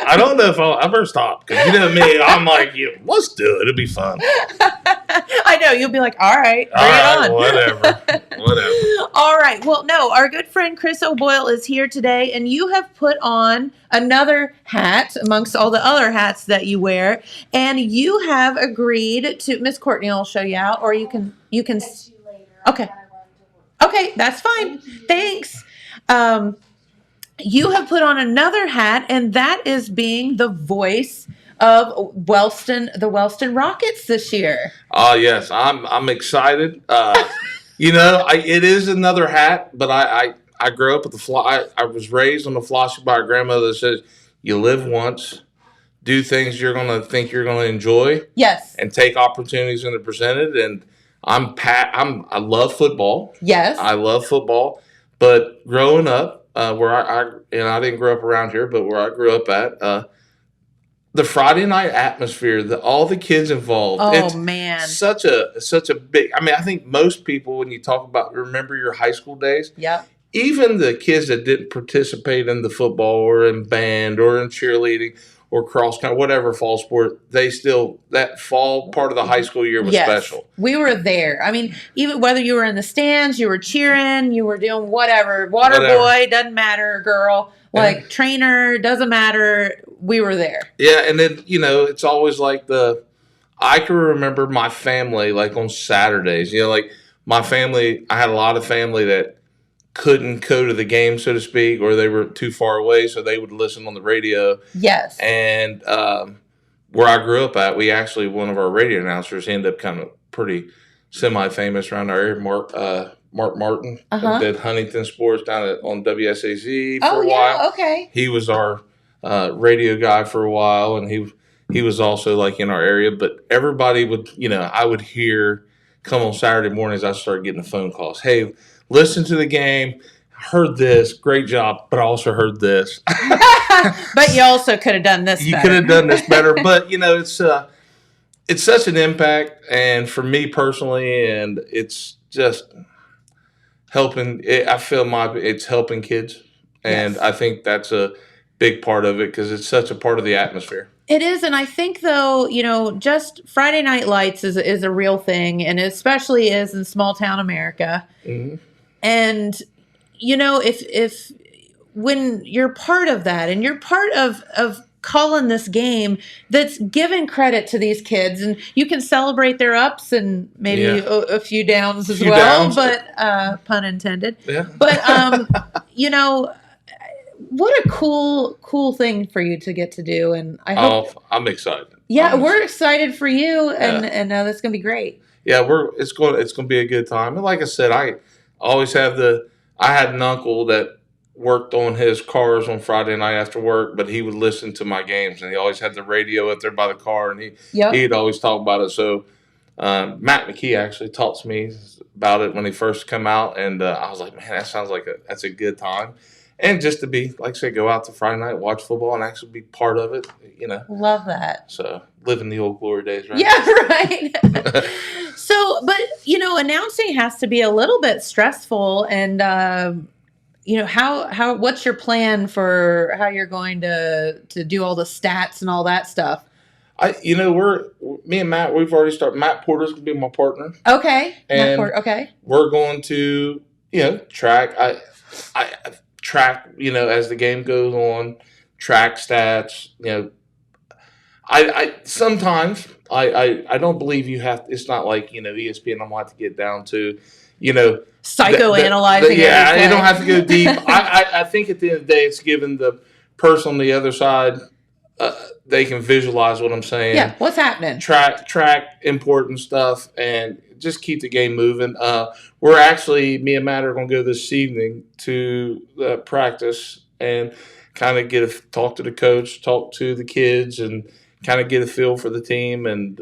I don't know if I'll ever stop. Because me, I'm like, let's do it. It'll be fun. I know. You'll be like, all right, bring it on. Whatever. All right. Well, no, our good friend Chris O'Boyle is here today, and you have put on another hat amongst all the other hats that you wear, and you have agreed to. Miss Courtney will show you out, or you can. Catch you later. Okay. Okay, that's fine. Thanks. You have put on another hat, and that is being the voice of the Wellston Rockets this year. Oh yes, I'm excited. It is another hat, but I grew up with I was raised on the philosophy by a grandmother that says you live once, do things you're gonna think you're gonna enjoy. Yes. And take opportunities when they're presented. And I love football. Yes. I love football, but growing up where I didn't grow up around here, but where I grew up at. The Friday night atmosphere, all the kids involved. Oh, man. Such a big, I think most people, when you talk about, remember your high school days? Yep. Even the kids that didn't participate in the football or in band or in cheerleading or cross country, whatever fall sport, that fall part of the high school year was special. We were there. Even whether you were in the stands, you were cheering, you were doing whatever. Water boy, doesn't matter, girl. Trainer, doesn't matter. We were there. Yeah, and then, it's always like I can remember my family, like on Saturdays, my family, I had a lot of family that couldn't go to the game, so to speak, or they were too far away, so they would listen on the radio. Yes. And where I grew up at, we actually, one of our radio announcers ended up kind of pretty semi-famous around our area, Mark Martin, did Huntington Sports down on WSAZ for a while. Oh, yeah, okay. He was our radio guy for a while, and he was also in our area. But everybody would, I would hear, come on Saturday mornings, I started getting the phone calls. Hey, listen to the game. Heard this. Great job. But I also heard this. But you also could have done this better. You could have done this better. But, it's such an impact. And for me personally, and it's just helping. I feel it's helping kids. And I think that's a big part of it because it's such a part of the atmosphere. It is, and I think though, just Friday Night Lights is a real thing, and it especially is in small town America. Mm-hmm. And if when you're part of that, and you're part of calling this game that's giving credit to these kids, and you can celebrate their ups and maybe a few downs as well, but pun intended. Yeah. But what a cool thing for you to get to do, and I hope I'm excited. Yeah, we're excited for you, and that's gonna be great. Yeah, it's going to be a good time. And like I said, I always have I had an uncle that worked on his cars on Friday night after work, but he would listen to my games, and he always had the radio up there by the car, and he'd always talk about it. So Matt McKee actually talked to me about it when he first come out, and I was like, man, that sounds like that's a good time. And just to be, like I said, go out to Friday night, watch football, and actually be part of it, Love that. So, living the old glory days, right? Yeah, right. So, but, announcing has to be a little bit stressful. And, what's your plan for how you're going to do all the stats and all that stuff? Me and Matt, we've already started. Matt Porter's going to be my partner. Okay. And Matt Porter, okay. We're going to, track. I track, as the game goes on, track stats, I sometimes I don't believe you have, it's not like, ESPN, I'm going to have to get down to, psychoanalyzing. Yeah, you don't have to go deep. I think at the end of the day, it's given the person on the other side, they can visualize what I'm saying. Yeah, what's happening. Track important stuff and just keep the game moving. We're actually, me and Matt are going to go this evening to practice and kind of talk to the coach, talk to the kids, and kind of get a feel for the team. And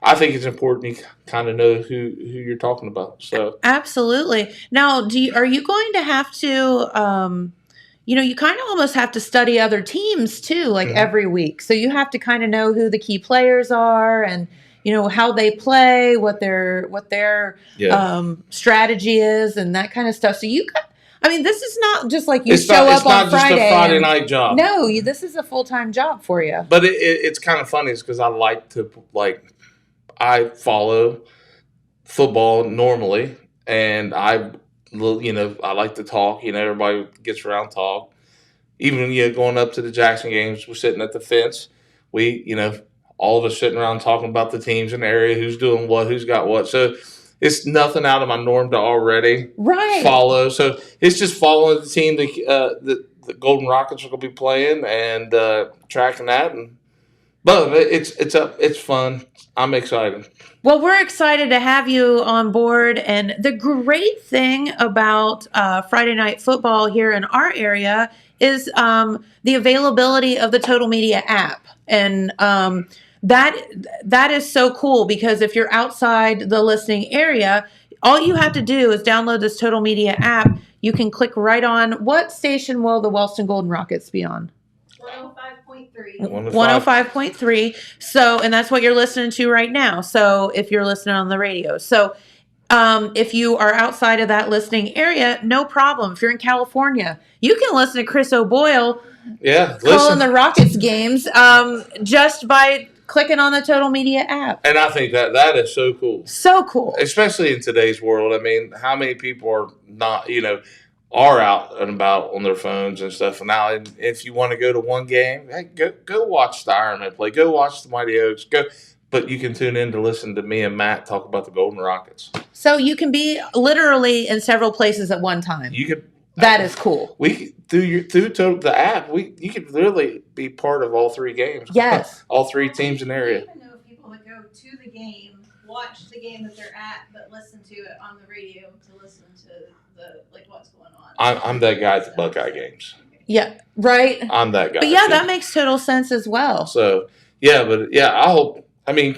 I think it's important you kind of know who you're talking about. So absolutely. Now, are you going to have to? You kind of almost have to study other teams too, every week. So you have to kind of know who the key players are and how they play, what their strategy is, and that kind of stuff. So this is not just like show up on Friday. It's not just a Friday night job. No, this is a full-time job for you. But it's kind of funny because I like to I follow football normally, and I like to talk. Everybody gets around talk. Even going up to the Jackson games, we're sitting at the fence. We all of us sitting around talking about the teams in the area, who's doing what, who's got what. So it's nothing out of my norm to already follow. So it's just following the team the Golden Rockets are going to be playing and tracking that. But it's fun. I'm excited. Well, we're excited to have you on board. And the great thing about Friday Night Football here in our area is the availability of the Total Media app. And that is so cool, because if you're outside the listening area, all you have to do is download this Total Media app. You can click right on. What station will the Wellston Golden Rockets be on? 105.3. 105.3. So, and that's what you're listening to right now. So if you're listening on the radio. So if you are outside of that listening area, no problem. If you're in California, you can listen to Chris O'Boyle calling the Rockets games just by clicking on the Total Media app. And I think that is so cool. So cool. Especially in today's world. I mean, how many people are not, are out and about on their phones and stuff. And now, if you want to go to one game, hey, go watch the Ironman play. Go watch the Mighty Oaks. But you can tune in to listen to me and Matt talk about the Golden Rockets. So you can be literally in several places at one time. You could. That is cool. We through the app, you could literally be part of all three games. Yes. All three teams in the area. I even know people that go to the game, watch the game that they're at, but listen to it on the radio to listen to what's going on. I'm that guy at the Buckeye games. Yeah. Right. I'm that guy. But yeah, that makes total sense as well. So I hope. I mean,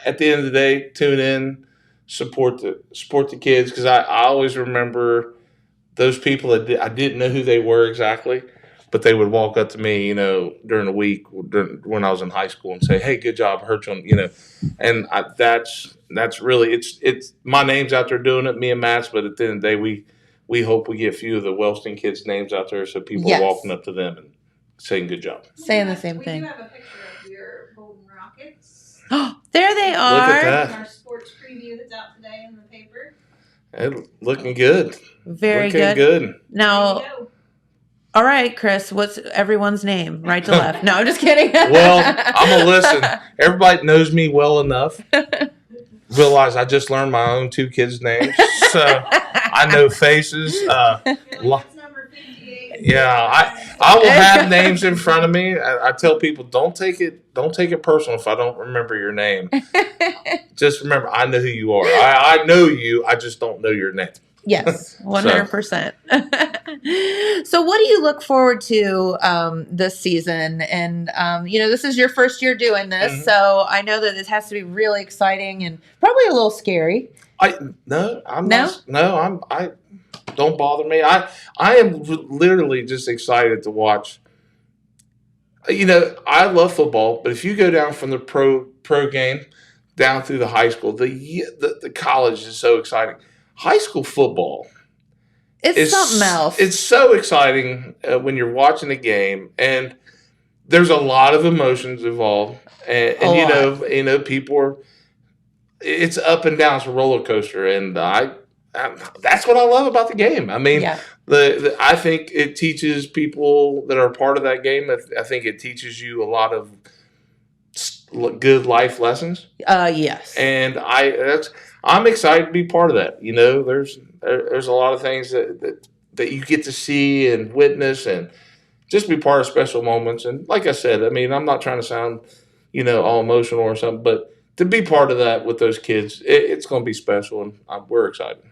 at the end of the day, tune in, support the kids, because I always remember those people that I didn't know who they were exactly, but they would walk up to me, during the week when I was in high school and say, "Hey, good job, I heard you," and that's really it's my name's out there doing it, me and Matt's, but at the end of the day, we hope we get a few of the Wellston kids' names out there, so people are walking up to them and saying good job, saying the same thing. We do have a picture of your Golden Rockets. Oh, there they are. Look at that. Our sports preview that's out today in the paper. Looking good. Very looking good. Now, all right, Chris, what's everyone's name? Right to left. No, I'm just kidding. Well, I'm going to listen. Everybody knows me well enough. Realize I just learned my own two kids' names. So I know faces. That's number 58. Yeah, I will have names in front of me. I tell people, don't take it personal if I don't remember your name. Just remember, I know who you are. I know you. I just don't know your name. Yes, 100%. So what do you look forward to this season? And, this is your first year doing this, mm-hmm. So I know that it has to be really exciting and probably a little scary. Don't bother me. I am literally just excited to watch. I love football, but if you go down from the pro game down through the high school, the college is so exciting. High school football is something else. It's so exciting when you're watching a game, and there's a lot of emotions involved, and people are. It's up and down. It's a roller coaster, and that's what I love about the game. I mean, I think it teaches people that are part of that game. I think it teaches you a lot of good life lessons. Yes. And I'm excited to be part of that. There's a lot of things that you get to see and witness, and just be part of special moments. And like I said, I mean, I'm not trying to sound, all emotional or something, but to be part of that with those kids, it's going to be special, and we're excited.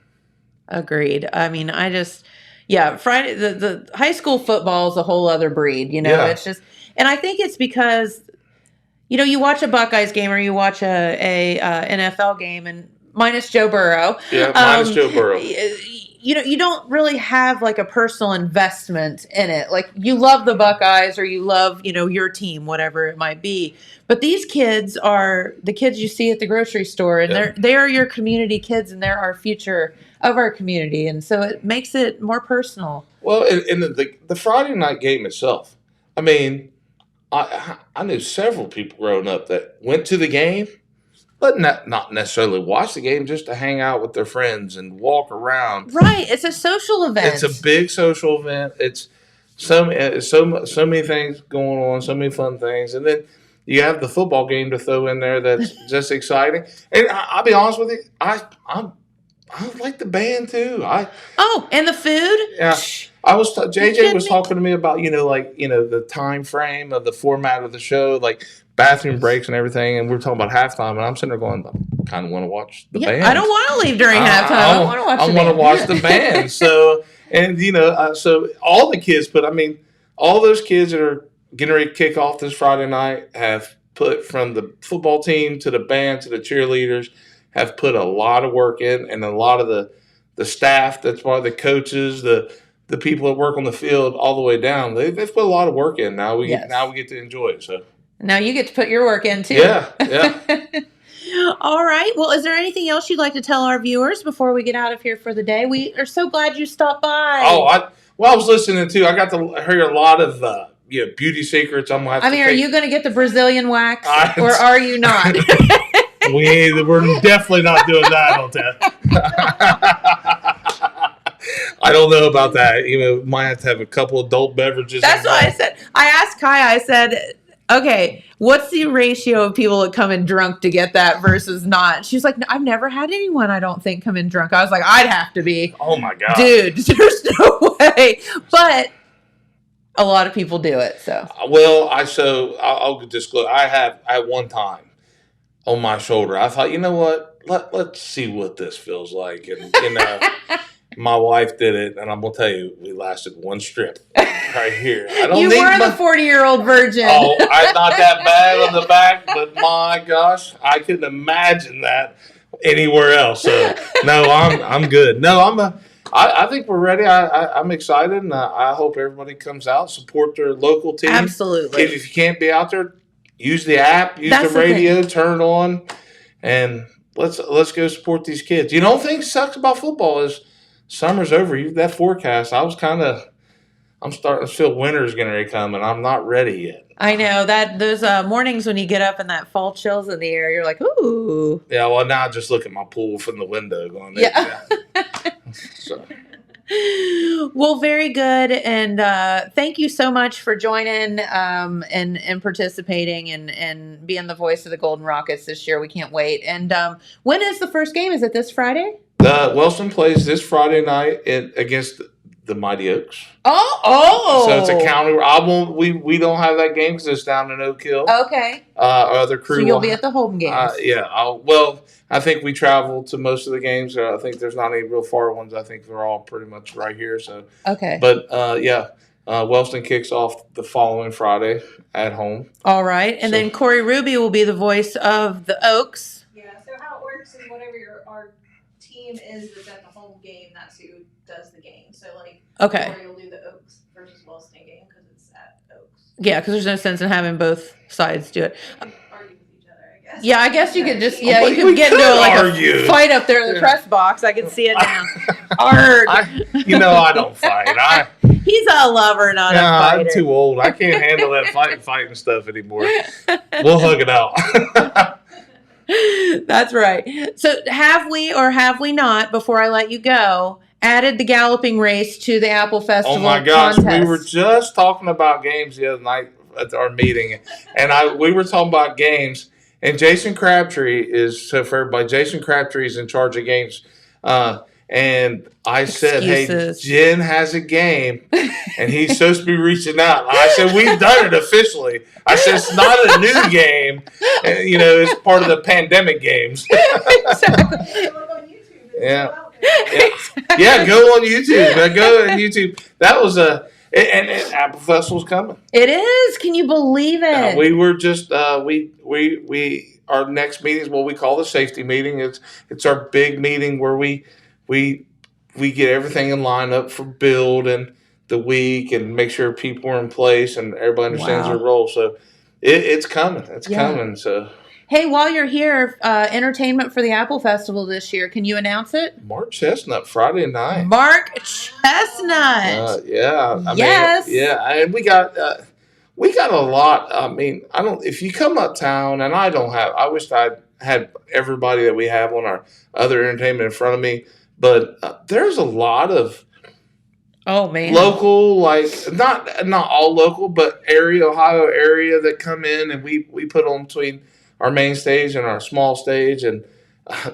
Agreed. I mean, Friday, the high school football is a whole other breed, It's just, and I think it's because, you watch a Buckeyes game or you watch a NFL game, and minus Joe Burrow. Yeah, minus Joe Burrow. You don't really have like a personal investment in it. Like, you love the Buckeyes or you love, your team, whatever it might be. But these kids are the kids you see at the grocery store, and they are your community kids, and they're our future of our community. And so it makes it more personal. Well, and the Friday night game itself, I mean, I knew several people growing up that went to the game. but not necessarily watch the game, just to hang out with their friends and walk around. Right. It's a social event. It's a big social event. It's so many things going on, so many fun things, and then you have the football game to throw in there that's just exciting. And I'll be honest with you, I like the band too. And the food. Yeah, JJ was talking to me about the time frame of the format of the show, like bathroom breaks and everything, and we were talking about halftime, and I'm sitting there going, I kind of want to watch the band. I don't want to leave during halftime. I want to watch. I want to watch the band. So so all the kids all those kids that are getting ready to kick off this Friday night have put, from the football team to the band to the cheerleaders, have put a lot of work in, and a lot of the staff, that's part of the coaches, the people that work on the field all the way down, they've put a lot of work in. Now we get to enjoy it. So now you get to put your work in too. Yeah. All right. Well, is there anything else you'd like to tell our viewers before we get out of here for the day? We are so glad you stopped by. I was listening to. I got to hear a lot of beauty secrets. Are you going to get the Brazilian wax, or are you not? We're definitely not doing that on that. I don't know about that. Might have to have a couple adult beverages. That's what I said. I asked Kai. I said, okay, what's the ratio of people that come in drunk to get that versus not? She's like, I've never had anyone, I don't think, come in drunk. I was like, I'd have to be. Oh, my God. Dude, there's no way. But a lot of people do it, so. Well, I'll disclose. I had one time on my shoulder. I thought, you know what? Let's see what this feels like. And, my wife did it, and I'm going to tell you, we lasted one strip right here. You were the 40-year-old virgin. Oh, I'm not that bad on the back, but my gosh, I couldn't imagine that anywhere else. So, no, I'm good. No, I think we're ready. I'm excited, and I hope everybody comes out, support their local team. Absolutely. If you can't be out there, use the app, use the radio, turn it on, and let's go support these kids. You know, the thing that sucks about football is summer's over. That forecast, I'm starting to feel winter's going to come, and I'm not ready yet. I know that those mornings when you get up and that fall chills in the air, you're like, ooh. Yeah, well, now I just look at my pool from the window going, So. Well, very good. And thank you so much for joining and participating and being the voice of the Golden Rockets this year. We can't wait. And when is the first game? Is it this Friday? Wellston plays this Friday night against the Mighty Oaks. Oh! So it's a county. We don't have that game because it's down in Oak Hill. Okay. Our other crew. So you'll be at the home games. Yeah. I think we travel to most of the games. I think there's not any real far ones. I think they're all pretty much right here. So. Okay. But Wellston kicks off the following Friday at home. All right, and then Corey Ruby will be the voice of the Oaks. Yeah. So how it works is whatever our team is that's at the home game, that's who does the game. So Corey will do the Oaks versus Wellston game because it's at Oaks. Yeah, because there's no sense in having both sides do it. Argue with each other, I guess. Yeah, I guess you could just you could get into a fight up there in the press box. I can see it now. I don't fight. He's a lover, not a fighter. I'm too old. I can't handle that fighting stuff anymore. We'll hug it out. That's right. So have we or have we not, before I let you go, added the galloping race to the Apple Festival contest? Oh my gosh, contest? We were just talking about games the other night at our meeting, and we were talking about games, and Jason Crabtree is, so for everybody, Jason Crabtree is in charge of games, and I said, hey, Jen has a game, and he's supposed to be reaching out. I said, we've done it officially. I said, it's not a new game. It's part of the pandemic games. Exactly. Yeah. Yeah, go on YouTube. Go on YouTube. That was and Apple Festival's coming. It is. Can you believe it? We were just our next meeting is what we call the safety meeting. It's our big meeting where we get everything in line up for build and the week and make sure people are in place and everybody understands their role. So it's coming. It's coming. So. Hey, while you're here, entertainment for the Apple Festival this year. Can you announce it? Mark Chestnut, Friday night. Mark Chestnut. Yeah. Yes. And we got a lot. If you come uptown, and I wish I had everybody that we have on our other entertainment in front of me, but there's a lot of local, like not all local, but Ohio area that come in, and we put on between our main stage and our small stage, and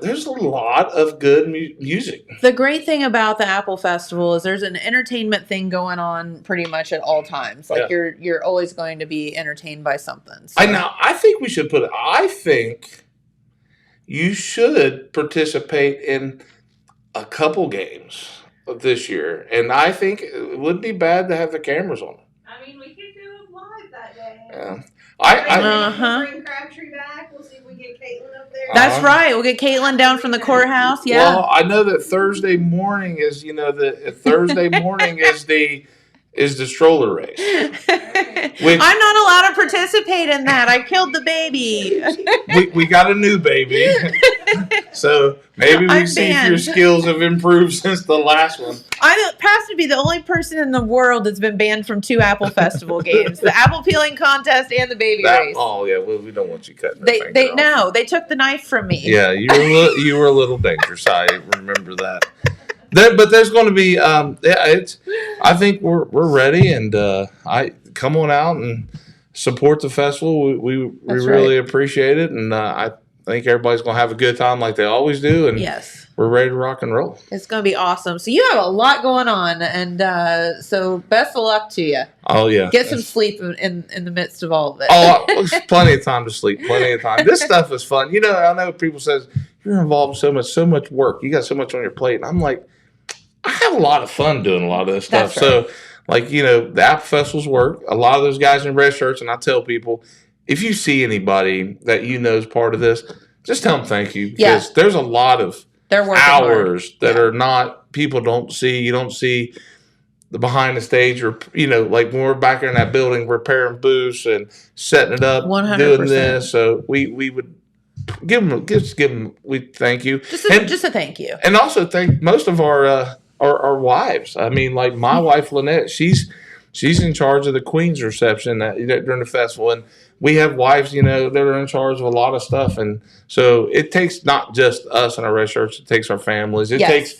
there's a lot of good music. The great thing about the Apple Festival is there's an entertainment thing going on pretty much at all times. Like you're always going to be entertained by something. So. I think we should I think you should participate in a couple games this year, and I think it wouldn't be bad to have the cameras on. I mean, we could go live that day. Yeah. We'll bring Crabtree back. We'll see if we get Caitlin up there. That's right. We'll get Caitlin down from the courthouse. Yeah. Well, I know that Thursday morning is the stroller race. I'm not allowed to participate in that. I killed the baby. we got a new baby. So maybe we see if your skills have improved since the last one. I'm past to be the only person in the world that's been banned from 2 Apple Festival games: the apple peeling contest and the baby race. Oh yeah, well, we don't want you cutting. They took the knife from me. Yeah, you were a little dangerous. I remember that. But there's going to be I think we're ready, and I come on out and support the festival. We really appreciate it, and I think everybody's going to have a good time like they always do, and yes, we're ready to rock and roll. It's going to be awesome. So you have a lot going on, and so best of luck to you. Oh yeah, get some sleep in the midst of all of it. Oh, plenty of time to sleep. Plenty of time. This stuff is fun. I know people says you're involved in so much work. You got so much on your plate, and I'm like, I have a lot of fun doing a lot of this stuff. Right. So, the Apple Festivals work. A lot of those guys in red shirts, and I tell people, if you see anybody that is part of this, just tell them thank you. Because there's a lot of hours that are not, people don't see. You don't see the behind the stage, or, like when we're back in that building repairing booths and setting it up, 100%. Doing this. So we would give them, we thank you. Just a thank you. And also thank most of our wives. I mean, like my wife Lynette, she's in charge of the Queen's reception during the festival, and we have wives, that are in charge of a lot of stuff, and so it takes not just us and our red shirts; it takes our families, it takes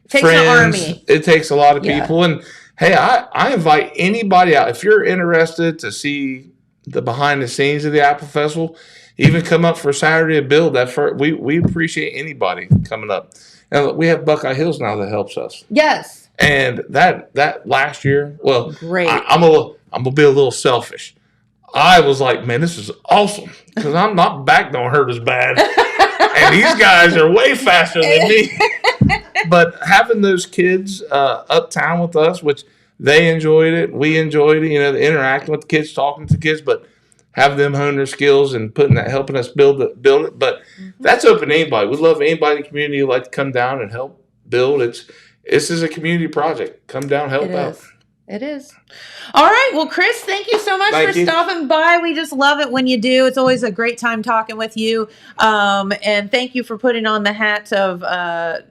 friends, an army. It takes a lot of people. And hey, I invite anybody out if you're interested to see the behind the scenes of the Apple Festival. Even come up for Saturday to build that. We appreciate anybody coming up. And we have Buckeye Hills now that helps us. Yes. And that last year, well, great. I'm gonna be a little selfish. I was like, man, this is awesome because I'm not back don't hurt as bad, and these guys are way faster than me. But having those kids uptown with us, which they enjoyed it, we enjoyed it. Interacting with the kids, talking to the kids, but have them hone their skills and helping us build it. But that's open to anybody. We love anybody in the community who'd like to come down and help build. This is a community project. Come down, help out. It is. All right. Well, Chris, thank you so much for stopping by. We just love it when you do. It's always a great time talking with you. And thank you for putting on the hat of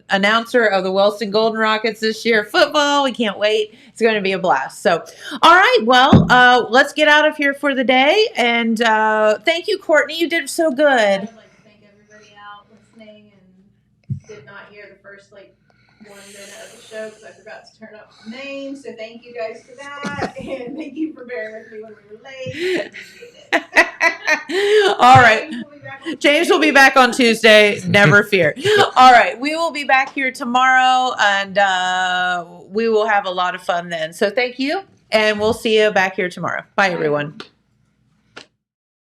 announcer of the Wellston Golden Rockets this year. Football, we can't wait. It's going to be a blast. So, all right. Well, let's get out of here for the day. And thank you, Courtney. You did so good. I would like to thank everybody out listening and did not hear the first 1 minute of the show because I forgot to turn up the name. So thank you guys for that, and thank you for bearing with me when we were late. All right. James will be back on Tuesday. Never fear. All right. We will be back here tomorrow, and we will have a lot of fun then. So thank you, and we'll see you back here tomorrow. Bye, everyone.